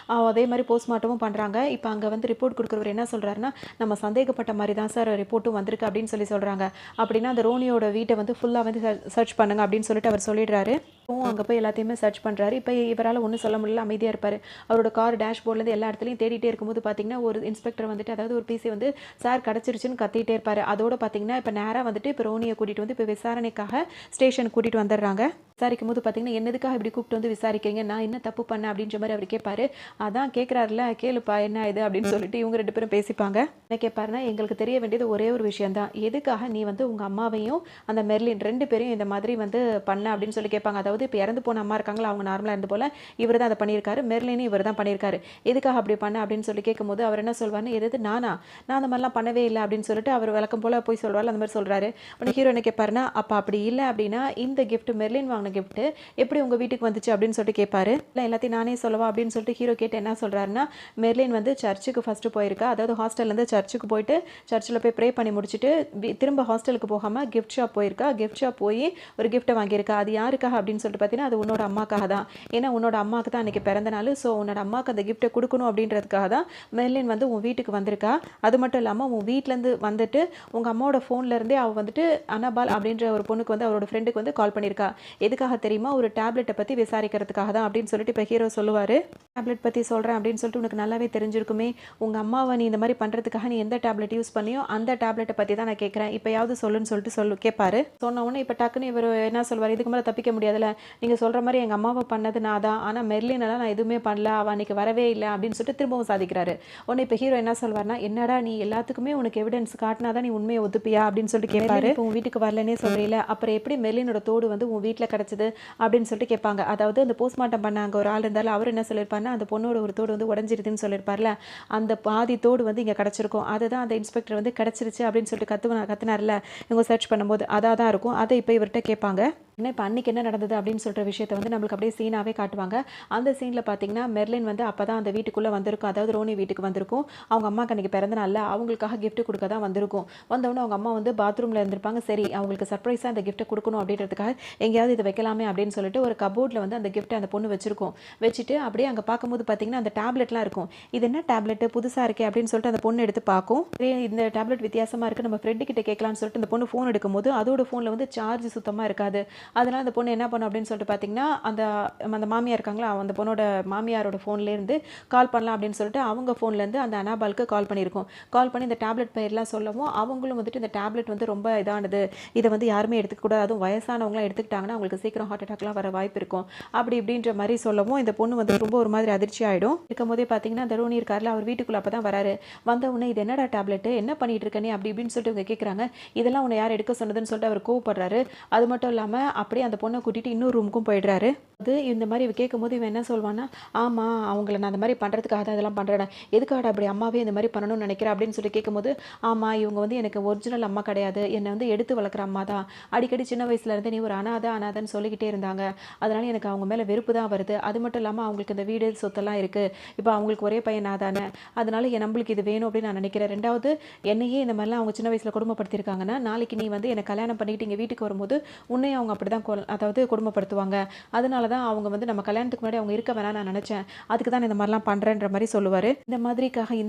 அதே மாதிரி போஸ்ட்மார்ட்டமும் பண்ணுறாங்க. இப்போ அங்கே வந்து ரிப்போர்ட் கொடுக்குறவர் என்ன சொல்கிறாருன்னா, நம்ம சந்தேகப்பட்ட மாதிரி தான் சார் ரிப்போர்ட்டும் வந்திருக்கு அப்படின்னு சொல்கிறாங்க. அப்படின்னா அந்த ரோனியோட வீட்டை வந்து ஃபுல்லாக வந்து சர்ச் பண்ணுங்க அப்படின்னு சொல்லிட்டு அவர் சொல்லிடுறாரு. அங்கே போய் எல்லாத்தையுமே சர்ச் பண்ணுறாரு. இப்போ இவரால் ஒன்றும் சொல்ல முடியல, அமைதியாக இருப்பார். அவரோட கார் டேஷ்போர்ட்லேருந்து எல்லா இடத்துலையும் தேடிட்டே இருக்கும்போது பார்த்தீங்கன்னா ஒரு இன்ஸ்பெக்டர் வந்துட்டு, அதாவது ஒரு பிசி வந்து சார் கிடச்சிருச்சுன்னு கத்திட்டே இருப்பார். அதோட பார்த்தீங்கன்னா இப்போ நேராக வந்துட்டு இப்போ ரோனியை கூட்டிகிட்டு வந்து இப்போ விசாரணைக்காக ஸ்டேஷனுக்கு கூட்டிகிட்டு வந்துடுறாங்க. விசாரிக்கும் போது பார்த்தீங்கன்னா என்னதுக்காக இப்படி கூப்பிட்டு வந்து விசாரிக்கிறீங்க, நான் என்ன தப்பு பண்ணேன் அப்படின்ற மாதிரி அவர் கேட்பாரு. அதான் கேட்குறாருல, கேளுப்பா என்ன இது அப்படின்னு சொல்லிட்டு இவங்க 2 பேரும் பேசிப்பாங்க. என்ன கேட்பாருன்னா, எங்களுக்கு தெரிய வேண்டியது ஒரே ஒரு விஷயம் தான், எதுக்காக நீ வந்து உங்கள் அம்மாவையும் அந்த மெர்லின் 2 பேரையும் இந்த மாதிரி வந்து பண்ண அப்படின்னு சொல்லி கேட்பாங்க. அதாவது இப்போ இறந்து போன அம்மா இருக்காங்களா, அவங்க நார்மலாக இருந்து போல் இவர் தான் அதை பண்ணியிருக்காரு, மெர்லினும் இவர் தான் பண்ணியிருக்காரு, எதுக்காக அப்படி பண்ண அப்படின்னு சொல்லி கேட்கும்போது அவர் என்ன சொல்வார்னு, எது நான் அந்த மாதிரிலாம் பண்ணவே இல்லை அப்படின்னு சொல்லிட்டு அவர் விளக்கம் போல் போய் சொல்வார். அந்த மாதிரி சொல்கிறாரு. உடனே ஹீரோ என்ன கேட்பாருன்னா, அப்போ அப்படி இல்லை அப்படின்னா இந்த கிஃப்ட் மெர்லின் வாங்கின கிஃப்ட் எப்படி உங்கள் வீட்டுக்கு வந்துச்சு அப்படின்னு சொல்லிட்டு கேட்பாரு. இல்லை எல்லாத்தையும் நானே சொல்லவா அப்படின்னு சொல்லிட்டு ஹீரோ கேட்டு என்ன சொல்கிறாருன்னா, மெர்லின் வந்து சர்ச்சுக்கு ஃபஸ்ட்டு போயிருக்கா, அதாவது ஹாஸ்டல்லேருந்து சர்ச்சுக்கு போயிட்டு சர்ச்சில் போய் ப்ரே பண்ணி முடிச்சுட்டு திரும்ப ஹாஸ்டலுக்கு போகாமல் கிஃப்ட் ஷாப் போயிருக்கா. கிஃப்ட் ஷாப் போய் ஒரு கிஃப்ட்டை வாங்கியிருக்கா. அது யாருக்காக அப்படின்னு சொல்லிட்டு பார்த்தீங்கன்னா, அது உன்னோட அம்மாக்காக தான். ஏன்னா உன்னோட அம்மாவுக்கு தான் அன்றைக்கி பிறந்த நாள். ஸோ உன்னோட அம்மாவுக்கு அந்த கிஃப்ட்டை கொடுக்கணும் அப்படின்றதுக்காக தான் மெர்லின் வந்து உன் வீட்டுக்கு வந்திருக்கா. அது மட்டும் இல்லாமல் உன் வீட்டிலேருந்து வந்துட்டு உங்கள் அம்மாவோட ஃபோன்லேருந்தே அவள் வந்துட்டு அனாபால் அப்படின்ற ஒரு பொண்ணுக்கு வந்து அவரோட ஃப்ரெண்டுக்கு வந்து கால் பண்ணியிருக்கா. எதுக்காக தெரியுமா, ஒரு டேப்லெட்டை பற்றி விசாரிக்கிறதுக்காக தான் அப்படின்னு சொல்லிட்டு இப்போ ஹீரோ சொல்லுவார். டேப்லெட் பற்றி சொல்கிறேன் அப்படின்னு சொல்லிட்டு உனக்கு நல்லாவே தெரிஞ்சிருக்குமே, உங்கள் அம்மாவை நீ இந்த மாதிரி பண்ணுறதுக்காக நீ எந்த டேப்லெட் யூஸ் பண்ணியோ அந்த டேப்லெட்டை பற்றி தான் நான் கேட்குறேன், இப்போயாவது சொல்லுன்னு சொல்லிட்டு கேட்பாரு. சொன்ன உடனே இப்போ டக்குன்னு இவர் என்ன சொல்வார், இதுக்கு மேலே தப்பிக்க முடியாதுல்ல, நீங்கள் சொல்கிற மாதிரி எங்கள் அம்மாவை பண்ணது நான் தான், ஆனால் மெர்லினெல்லாம் நான் எதுவுமே பண்ணல, அவள் அன்றைக்கி வரவே இல்லை அப்படின்னு சொல்லிட்டு திரும்பவும் சாதிக்கிறாரு. உடனே இப்போ ஹீரோ என்ன சொல்வார்னா, என்னடா நீ எல்லாத்துக்குமே உனக்கு எவிடன்ஸ் காட்டினா தான் நீ உண்மையை ஒத்துப்பியா அப்படின்னு சொல்லிட்டு கேட்பாரு. இப்போ உன் வீட்டுக்கு வரலன்னே சொல்கிறீல, அப்புறம் எப்படி மெர்லினோட தோடு வந்து உன் வீட்டில் கிடச்சிது அப்படின்னு சொல்லிட்டு கேட்பாங்க. அதாவது அந்த போஸ்ட்மார்ட்டம் பண்ண அங்கே ஒரு ஆள் இருந்தாலும் அவர் என்ன சொல்லியிருப்பாருன்னா, அந்த பொண்ணோட ஒரு தோடு வந்து உடஞ்சிருதுன்னு சொல்லியிருப்பார்ல, அந்த பாதி தோடு வந்து இங்கே கிடச்சிருக்கும், அதை தான் அந்த இன்ஸ்பெக்டர் வந்து கிடச்சிருச்சு அப்படின்னு சொல்லிட்டு கத்துனார்ல இவங்க சர்ச் பண்ணும்போது, அதாக தான் இருக்கும். அதை இப்போ இவர்கிட்ட கேட்பாங்க. ஏன்னா இப்போ அன்றைக்கி என்ன நடந்தது அப்படின்னு சொல்கிற விஷயத்தை வந்து நம்மளுக்கு அப்படியே சீனாகவே காட்டுவாங்க. அந்த சீனில் பார்த்தீங்கன்னா மெர்லின் வந்து அப்போ தான் அந்த வீட்டுக்குள்ளே வந்திருக்கும், அதாவது ரோனி வீட்டுக்கு வந்திருக்கும். அவங்க அம்மாவுக்கு அன்றைக்கி பிறந்த நாளில் அவங்களுக்காக கிஃப்ட் கொடுக்க தான் வந்திருக்கும். வந்தவொடனே அவங்க அம்மா வந்து பாத்ரூமில் இருந்திருப்பாங்க. சரி அவங்களுக்கு சர்ப்ரைஸாக அந்த கிஃப்ட்டை கொடுக்கணும் அப்படின்றதுக்காக எங்கேயாவது இதை வைக்கலாமே அப்படின்னு சொல்லிட்டு ஒரு கபோர்டில் வந்து அந்த கிஃப்ட்டை அந்த பொண்ணு வச்சிருக்கும். வச்சுட்டு அப்படியே அங்கே பார்க்கும்போது பார்த்தீங்கன்னா அந்த டேப்லெட்லாம் இருக்கும். இது என்ன டேப்லெட்டு புதுசாக இருக்கே அப்படின்னு சொல்லிட்டு அந்த பொண்ணு எடுத்து பார்க்கும். இந்த டேப்லெட் வித்தியாசமாக இருக்குது, நம்ம ஃப்ரெண்டு கிட்ட கேட்கலான்னு சொல்லிட்டு அந்த பொண்ணு ஃபோன் எடுக்கும்போது அதோட ஃபோனில் வந்து சார்ஜ் சுத்தமாக இருக்காது. அதனால் அந்த பொண்ணு என்ன பண்ணும் அப்படின்னு சொல்லிட்டு பார்த்தீங்கன்னா, அந்த மாமியார் இருக்காங்களா, அந்த பொண்ணோட மாமியாரோட ஃபோன்லேருந்து கால் பண்ணலாம் அப்படின்னு சொல்லிட்டு அவங்க ஃபோன்லேருந்து அந்த அனாபாலுக்கு கால் பண்ணியிருக்கோம். கால் பண்ணி இந்த டேப்லெட் பெயர்லாம் சொல்லவும் அவங்களும் வந்துட்டு இந்த டேப்லெட் வந்து ரொம்ப இதானது, இதை வந்து யாருமே எடுத்துக்கூடாது, அதுவும் வயசானவங்களாம் எடுத்துக்கிட்டாங்கன்னா அவங்களுக்கு சீக்கிரம் ஹார்ட் அட்டாக்லாம் வர வாய்ப்பு இருக்கும் அப்படி இப்படின்ற மாதிரி சொல்லவும் இந்த பொண்ணு வந்து ரொம்ப ஒரு மாதிரி அதிர்ச்சி ஆகிடும். இருக்கும் போதே பார்த்தீங்கன்னா அந்த ரோனி இருக்கார்ல, அவர் வீட்டுக்குள்ளே அப்போ தான் வராரு. வந்தவுடனே இது என்னடா டேப்லெட்டு, என்ன பண்ணிட்டு இருக்கனே அப்படி இப்படின்னு சொல்லிட்டு இவங்க கேட்குறாங்க. இதெல்லாம் உன்னை யார் எடுக்க சொன்னதுன்னு சொல்லிட்டு அவர் கோவப்படுறாரு. அது மட்டும் இல்லாமல் அப்படியே அந்த பொண்ணை கூட்டிட்டு இன்னொரு ரூமுக்கும் போயிடுறாரு. அது இந்த மாதிரி இவ கேட்கும்போது இவன் என்ன சொல்வான்னா, ஆமா அவங்கள நான் அந்த மாதிரி பண்ணுறதுக்காக தான் இதெல்லாம் பண்ணுறேன். எதுக்காடா அப்படி அம்மாவே இந்த மாதிரி பண்ணணும்னு நினைக்கிறேன் அப்படின்னு சொல்லி கேட்கும்போது, ஆமா இவங்க வந்து எனக்கு ஒரிஜினல் அம்மா கிடையாது. என்னை வந்து எடுத்து வளர்க்குற அம்மா தான். அடிக்கடி சின்ன வயசுலேருந்து நீ ஒரு அனாதைன்னு சொல்லிக்கிட்டே இருந்தாங்க. அதனால எனக்கு அவங்க மேலே வெறுப்பு தான் வருது. அது மட்டும் இல்லாமல் அவங்களுக்கு இந்த வீடு சொத்தெல்லாம் இருக்குது. இப்போ அவங்களுக்கு ஒரே பையன் நான் தானே. அதனால நம்மளுக்கு இது வேணும் அப்படின்னு நான் நினைக்கிறேன். ரெண்டாவது என்னையே இந்த மாதிரிலாம் அவங்க சின்ன வயசில் கொடுமைப்படுத்தியிருக்காங்கன்னா, நாளைக்கு நீ வந்து என்னை கல்யாணம் பண்ணிக்கிட்டு இங்கே வீட்டுக்கு வரும்போது உன்னையும் அவங்க அப்படி தான் அதாவது கொடுமைப்படுத்துவாங்க. அதனால தான் அவங்க வந்து நம்ம கல்யாணத்துக்கு முன்னாடி அவங்க இருக்க வேணாம் நான் நினச்சேன். அதுக்கு தான் இந்த மாதிரிலாம் பண்ணுறேன்ற மாதிரி சொல்லுவார். இந்த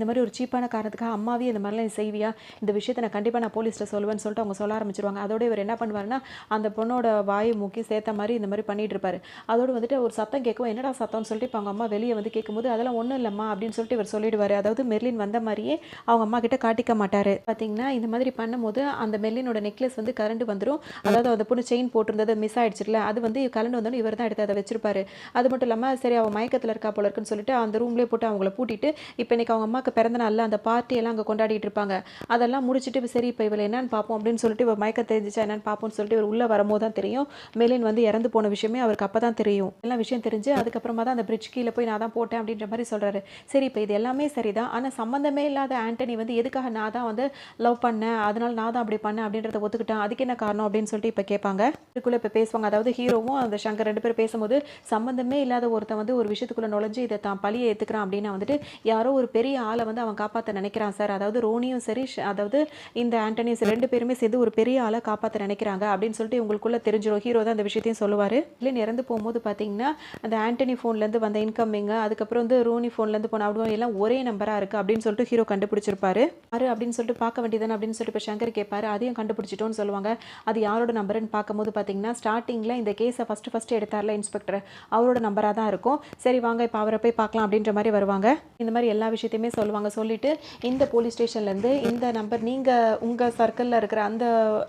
மாதிரி ஒரு சீப்பான காரணத்துக்காக அம்மாவே இந்த மாதிரிலாம் செய்வியா? இந்த விஷயத்தை நான் கண்டிப்பாக நான் போலீஸில் சொல்லுவேன்னு சொல்லிட்டு அவங்க சொல்ல ஆரம்பிச்சிருவாங்க. அதோட இவர் என்ன பண்ணுவாருன்னா, அந்த பொண்ணோட வாயை மூக்கி சேர்த்த மாதிரி இந்த மாதிரி பண்ணிட்டு இருப்பாரு. அதோடு வந்துட்டு ஒரு சத்தம் கேட்கும். என்னடா சத்தம்னு சொல்லிட்டு இப்போ அவங்க அம்மா வெளியே வந்து கேட்கும்போது, அதெல்லாம் ஒன்றும் இல்லைம்மா அப்படின்னு சொல்லிட்டு இவர் சொல்லிடுவார். அதாவது மெர்லின் வந்த மாதிரியே அவங்க அம்மா கிட்ட காட்டிக்க மாட்டார். பார்த்தீங்கன்னா இந்த மாதிரி பண்ணும்போது அந்த மெர்லினோட நெக்லஸ் வந்து கரண்ட் வந்துடும். அதாவது அந்த பொண்ணு செயின் போட்டிருந்தது மிஸ் ஆயிடுச்சுல, அது வந்து கரண்ட் வந்தோன்னு இவர் தான் எடுத்து அதை வச்சிருப்பாரு. அது மட்டும் இல்லாமல் சரி அவள் மயக்கத்தில் இருக்கா போல இருக்குன்னு சொல்லிட்டு அந்த ரூம்லேயே போட்டு அவங்கள பூட்டிட்டு, இப்போ இன்னைக்கு அவங்க அம்மாவுக்கு பிறந்த நாளில் அந்த பார்ட்டியெல்லாம் அங்கே கொண்டாடிட்டு இருப்பாங்க. அதெல்லாம் முடிச்சுட்டு சரி இப்போ இவள் என்னன்னு பார்ப்போம் அப்படின்னு சொல்லிட்டு இவள் மயக்க தெரிஞ்சிச்சா என்னன்னு பார்ப்போம்னு சொல்லிட்டு இவர் உள்ளே வரும்போது தான் தெரியும் மெர்லின் வந்து இறந்து போன விஷயமே அவருக்கு அப்போ தான் தெரியும். எல்லாம் விஷயம் தெரிஞ்சு அதுக்கப்புறமா தான் அந்த பிரிட்ஜ் கீழே போய் நான் தான் போட்டேன் அப்படின்ற மாதிரி சொல்கிறாரு. சரி இப்போ இது எல்லாமே சரிதான், ஆனால் சம்மந்தமே இல்லாத ஆண்டனி வந்து எதுக்காக நான் தான் வந்து லவ் பண்ணேன், அதனால நான் தான் அப்படி பண்ணேன் அப்படின்றத ஒத்துக்கிட்டேன், அதுக்கு என்ன காரணம் அப்படின்னு சொல்லிட்டு இப்போ கேட்பாங்க. இதுக்குள்ளே இப்போ பேசுவாங்க. அதாவது ஹீரோவும் அந்த சங்கர் ரெண்டு பேரும் பேசும்போது, சம்மந்தமே இல்லாத ஒருத்தன் வந்து ஒரு விஷயத்துக்குள்ளே நுழைஞ்சு இதை தான் பழியை ஏற்றுக்கிறான் அப்படின்னா வந்துட்டு யாரோ ஒரு பெரிய ஆளை வந்து அவன் காப்பாற்ற நினைக்கிறான் சார். அதாவது ரோனியும் சரி அதாவது இந்த ஆண்டனியும் சரி ரெண்டு பேருமே சேர்ந்து ஒரு பெரிய ஆளை காப்பாற்ற நினைக்கிறாங்க அப்படின்னு சொல்லிட்டு உங்களுக்குள்ள தெரிஞ்சிடும். ஹீரோ தான் அந்த விஷயத்தையும் சொல்லுவார். இல்லை இறந்து போகும்போது பார்த்தீங்கன்னா அந்த ஆண்டனி ஃபோன்லேருந்து வந்த இன்கமிங்கு, அதுக்கப்புறம் வந்து ரோனி ஃபோன்லேருந்து போன அவுட் எல்லாம் ஒரே நம்பராக இருக்குது அப்படின்னு சொல்லிட்டு ஹீரோ கண்டுபிடிச்சிருப்பாரு. யாரு அப்படின்னு சொல்லிட்டு பார்க்க வேண்டியதானே அப்படின்னு சொல்லிட்டு இப்போ சங்கர் கேட்பாரு. அதையும் கண்டுபிடிச்சிட்டோன்னு சொல்லுவாங்க. அது யாரோட நம்பருன்னு பார்க்கும்போது பார்த்தீங்கன்னா ஸ்டார்டிங்கில் இந்த கேஸை ஃபஸ்ட்டு எடுத்தார்ல இன்ஸ்பெக்டர், அவரோட நம்பராக தான் இருக்கும். சரி வாங்க இப்போ அவரை போய் பார்க்கலாம் அப்படின்ற மாதிரி வருவாங்க. இந்த மாதிரி எல்லா விஷயத்தையுமே சொல்லுவாங்க. சொல்லிட்டு இந்த போலீஸ் ஸ்டேஷன்லேருந்து இந்த நம்பர் நீங்கள் உங்கள் சர்க்கிளில் இருக்கிற அந்த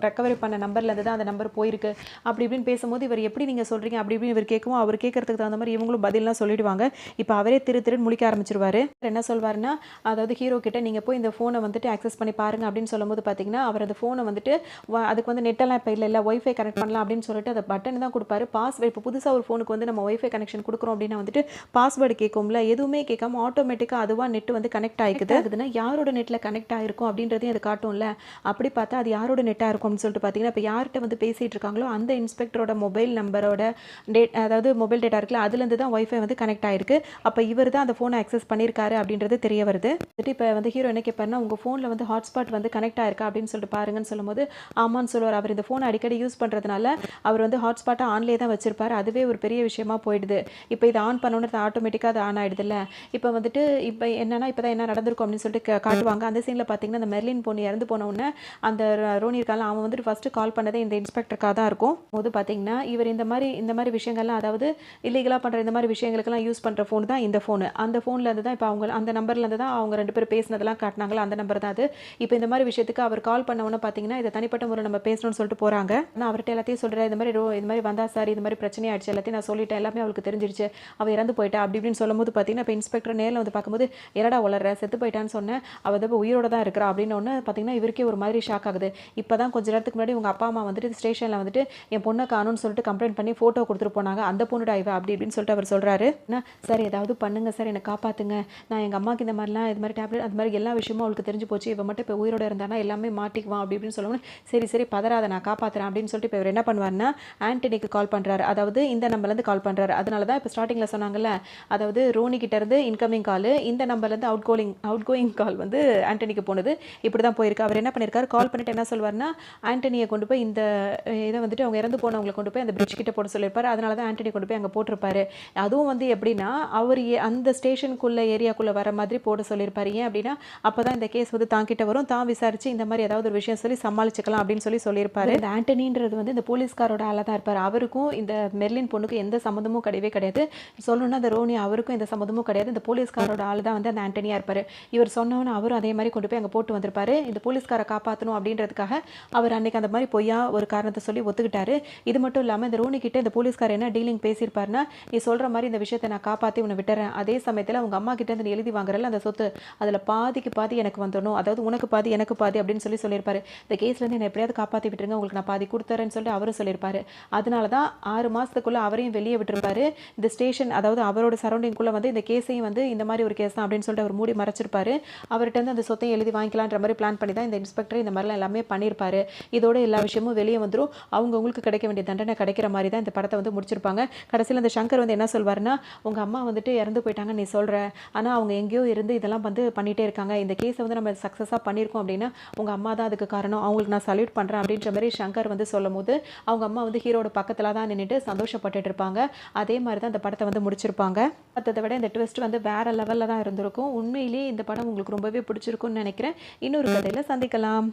ரெக்கவரி பண்ண நம்பர்லேருந்து தான் அந்த நம்பர் போயிருக்கு அப்படி இப்படின்னு பேசும்போது இவர் எப்படி நீங்கள் சொல்கிறீங்க அப்படி இப்படின்னு இவர் கேட்கவும் அவர் கேட்கறதுக்கு தகுந்த மாதிரி இவங்களும் பதிலாம் சொல்லிடுவாங்க. இப்போ அவரே திருன்னு முழிக்க ஆரம்பிச்சிருவாரு. என்ன சொல்வாருன்னா, அதாவது ஹீரோ கிட்ட நீங்கள் போய் இந்த ஃபோனை வந்துட்டு ஆக்சஸ் பண்ணி பாருங்க அப்படின்னு சொல்லும்போது பார்த்தீங்கன்னா அவர் அந்த ஃபோனை வந்துட்டு அதுக்கு வந்து நெட்டெல்லாம் இப்போ இல்லை ஒய்ஃபை கனெக்ட் பண்ணலாம் அப்படின்னு சொல்லிட்டு அதை பட்டன் தான் கொடுப்பாரு. பாஸ்வேர்டு இப்போ புதுசாக ஒரு ஃபோனுக்கு வந்து நம்ம ஒய்ஃபை கனெக்ஷன் கொடுக்குறோம் அப்படின்னா வந்துட்டு பாஸ்வேர்டு கேட்கும்ல, எதுவுமே கேட்காம ஆட்டோமேட்டிக்காக அதுவாக நெட் வந்து கனெக்ட் ஆகிக்குதுன்னா யாரோட நெட்டில் கனெக்ட் ஆகிருக்கும் அப்படின்றதையும் அது காட்டும்ல. அப்படி பார்த்தா அது யாரோட நெட்டாக இருக்கும் அப்படின்னு சொல்லிட்டு பார்த்தீங்கன்னா இப்போ யார்கிட்ட வந்து பேசிகிட்டு இருக்காங்களோ அந்த இன்ஸ்பெக்டரோட மொபைல் நம்பரோட அதாவது மொபைல் டேட்டா இருக்குல்ல அதுலேருந்து தான் ஒய்ஃபை வந்து கனெக்ட் ஆகிருக்கு. அப்போ இவர் தான் அந்த ஃபோனை ஆக்சஸ் பண்ணியிருக்காரு அப்படின்றது தெரிய வருது. இப்போ வந்து ஹீரோ என்ன கேட்பாருன்னா, உங்கள் ஃபோனில் வந்து ஹாட்ஸ்பாட் வந்து கனெக்ட் ஆயிருக்கா அப்படின்னு சொல்லிட்டு பாருங்கன்னு சொல்லும்போது ஆமான்னு சொல்லுவார். அவர் இந்த ஃபோனை அடிக்கடி யூஸ் பண்ணுறதுனால அவர் வந்து ஹாட்ஸ்பாட்டை ஆன்லேயே தான் வச்சிருப்பார். அதுவே ஒரு பெரிய விஷயமா போயிடுது. இப்போ இதை ஆன் பண்ணோன்னு ஆட்டோமேட்டிக்காக அது ஆன் ஆகிடுதுல்ல. இப்போ வந்துட்டு இப்போ என்னன்னா இப்போ தான் என்ன நடந்திருக்கும் அப்படின்னு சொல்லிட்டு காட்டுவாங்க. அந்த சீனில் பார்த்தீங்கன்னா அந்த மெர்லின் பொண்ணு இறந்து போனவுடனே அந்த ரோனி இருக்கால அவன் வந்துட்டு ஃபஸ்ட்டு கால் பண்ணதே இந்த இன்ஸ்பெக்டருக்காக தான் இருக்கும். போது பார்த்தீங்கன்னா இவர் இந்த மாதிரி விஷயங்கள்லாம் அதாவது இல்லீகலாக பண்ணுற இந்த மாதிரி விஷயங்களுக்கெல்லாம் யூஸ் பண்ணுற ஃபோன் தான் இந்த ஃபோனு. அந்த ஃபோன்லேருந்து தான் இப்போ அவங்க அந்த நம்பர்லேருந்து தான் அவங்க ரெண்டு பேரும் பேசினதெல்லாம் காட்டினாங்களா அந்த நம்பர் தான் அது. இப்போ இந்த மாதிரி விஷயத்துக்கு அவர் கால் பண்ணவுன்னு பார்த்தீங்கன்னா இதை தனிப்பட்ட முறையில் நம்ம பேசணும்னு சொல்லிட்டு போகிறாங்க. நான் அவர்கிட்ட எல்லாத்தையும் சொல்கிறேன். இந்த மாதிரி வந்தா சார் இந்த மாதிரி பிரச்சனை ஆயிடுச்சு எல்லாத்தையும் நான் சொல்லிட்டேன், எல்லாமே அவளுக்கு தெரிஞ்சிருச்சு, அவள் இறந்து போயிட்டா அப்படி இப்படின்னு சொல்லும்போது பார்த்தீங்கன்னா இப்போ இன்ஸ்பெக்டர் நேரில் வந்து பார்க்கும்போது எரடா உளர்ற செத்து போயிட்டான்னு சொன்னேன், அவள் இப்போ உயிரோட தான் இருக்கிறா அப்படின்னு ஒன்று பார்த்தீங்கன்னா இவருக்கே ஒரு மாதிரி ஷாக் ஆகுது. இப்போ தான் கொஞ்சம் நேரத்துக்கு முன்னாடி உங்கள் அப்பா அம்மா வந்துட்டு ஸ்டேஷனில் வந்துட்டு என் பொண்ணை காணும்னு சொல்லிட்டு கம்ப்ளைண்ட் பண்ணி ஃபோட்டோ கொடுத்துட்டு போனாங்க, அந்த பொண்ணுடா இவ அப்படி இப்படின்னு சொல்லிட்டு அவர் சொல்கிறாரு. சார் ஏதாவது பண்ணுங்க சார், என்னை காப்பாற்றுங்க, நான் எங்கள் அம்மாவுக்கு இந்த மாதிரிலாம் இது மாதிரி டேப்லெட் அது மாதிரி எல்லா விஷயமும் அவளுக்கு தெரிஞ்சு போச்சு, இவ மட்டும் இப்போ உயிரோட இருந்தானா எல்லாமே மாட்டிக்குவான் அப்படி இப்படின்னு சொல்லணும். சரி பதறாத நான் காப்பாற்றுறேன் அப்படின்னு சொல்லிட்டு இப்போ இவர் என்ன பண்ணுவார்னா ஆண்டனிக்கு கால் பண்ணுறாரு. அதாவது இந்த நம்பர்லேருந்து கால் பண்ணுறாரு. அதனால தான் இப்போ ஸ்டார்டிங்கில் சொன்னாங்கல்ல, அதாவது ரோனி கிட்ட இருந்து இன்கமிங் கால், இந்த நம்பர்லேருந்து அவுட் கோயிங் கால் வந்து ஆண்டனிக்கு போனது. இப்படி தான் போயிருக்கு. அவர் என்ன பண்ணியிருக்காரு, கால் பண்ணிட்டு என்ன சொல்வார்னா ஆண்டனியை கொண்டு போய் இந்த இதை வந்துட்டு அவங்க இறந்து போனவங்களை கொண்டு போய் அந்த பிரிட்ஜ் கிட்ட போட சொல்லியிருப்பாரு. அதனால தான் ஆண்டனி கொண்டு போய் அங்கே போட்டிருப்பாரு. அதுவும் வந்து எப்படின்னா அவர் அந்த ஸ்டேஷனுக்குள்ள ஏரியாக்குள்ளே வர மாதிரி போட சொல்லியிருப்பாரு. ஏன் அப்படின்னா அப்போ தான் இந்த கேஸ் வந்து தான் கிட்ட வரும், தான் விசாரிச்சு இந்த மாதிரி ஏதாவது ஒரு விஷயம் சொல்லி சமாளிச்சுக்கலாம் அப்படின்னு சொல்லியிருப்பாரு. இந்த ஆண்டனின்றது வந்து இந்த போலீஸ்காரோட ஆளாக தான் இருப்பார். அவருக்கும் இந்த மெர்லின் பொண்ணுக்கு எந்த சம்மந்தமும் கிடையவே கிடையாது. சொல்லணும்னா அந்த ரோனி அவருக்கும் எந்த சம்மந்தமும் கிடையாது. இந்த போலீஸ்காரோட ஆள் தான் வந்து அந்த ஆண்டனியாக இருப்பார். இவர் சொன்னவொன்னு அவரும் அதே மாதிரி கொண்டு போய் அங்கே போட்டு வந்திருப்பாரு. இந்த போலீஸ்காரை காப்பாற்றணும் அப்படின்றதுக்காக அவர் அன்னைக்கு அந்த மாதிரி பொய்யா ஒரு காரணத்தை சொல்லி ஒத்துக்கிட்டாரு. இது மட்டும் இல்லாமல் இந்த ரோனி கிட்ட இந்த போலீஸ்கார் என்ன டீலிங் பேசியிருப்பாருன்னா, நீ சொல்கிற மாதிரி இந்த விஷயத்தை நான் காப்பாற்றி உன்னை விட்டுறேன், அதே சமயத்தில் உங்கள் அம்மா கிட்ட இருந்து எழுதி வாங்குறல அந்த சொத்து அதில் பாதிக்கு பாதி எனக்கு வந்துடணும், அதாவது உனக்கு பாதி எனக்கு பாதி அப்படின்னு சொல்லியிருப்பாரு. இந்த கேஸ்லேருந்து என்னை எப்படியாவது காப்பாற்றி விட்டுருங்க, உங்களுக்கு நான் பாதி கொடுத்துறேன்னு சொல்லிட்டு அவரும் சொல்லியிருப்பாரு. அதனால தான் 6 மாசத்துக்குள்ள அவரையும் வெளிய விட்டுருப்பாரு. இந்த ஸ்டேஷன் அதாவது அவரோட சரவுண்டிங்குள்ள வந்து இந்த கேஸையும் வந்து இந்த மாரி ஒரு கேஸ் தான் அப்படின்னு சொல்லிட்டு அவர் மூடி மறைச்சிருப்பாரு. அவர்ட்ட இருந்து அந்த சொத்தையும் எழுதி வாங்கிக்கலான்ற மாரி பிளான் பண்ணி தான் இந்த இன்ஸ்பெக்டர் இந்த மாரிலாம் எல்லாமே பண்ணியிருப்பாரு. இதோட எல்லா விஷயமும் வெளிய வந்துரும். அவங்களுக்கு கிடைக்க வேண்டிய தண்டனை கிடைக்கிற மாரி தான் இந்த படத்த வந்து முடிச்சிருப்பாங்க. கடைசியில அந்த சங்கர் வந்து என்ன சொல்வாருன்னா, "உங்க அம்மா வந்துட்டு இறந்து போயிட்டாங்கன்னு நீ சொல்ற. ஆனா அவங்க எங்கேயோ இருந்து இதெல்லாம் வந்து பண்ணிட்டே இருக்காங்க. இந்த கேஸ வந்து நம்ம சக்ஸஸா பண்ணியிருக்கோம் அப்படின்னா, உங்க அம்மா தான் அதுக்கு காரணம். அவங்களுக்கு நான் சல்யூட் பண்றேன்." அப்படின்ற மாரி சங்கர் வந்து சொல்லும்போது, அவங்க அம்மா வந்து ஹீரோட பக்கத்துல தான் நின்னுட்டு சந்தோஷப்பட்டுட்டு இருப்பாங்க. அதே மாரி தான் இந்த படத்த வந்து முடிச்சிருப்பாங்க. மத்தத விட இந்த ட்விஸ்ட் வந்து வேற லெவல்ல தான் இருந்திருக்கும். உண்மையிலேயே இந்த படம் உங்களுக்கு ரொம்பவே பிடிச்சிருக்கும்னு நினைக்கிறேன். இன்னொரு கதையில சந்திக்கலாம்.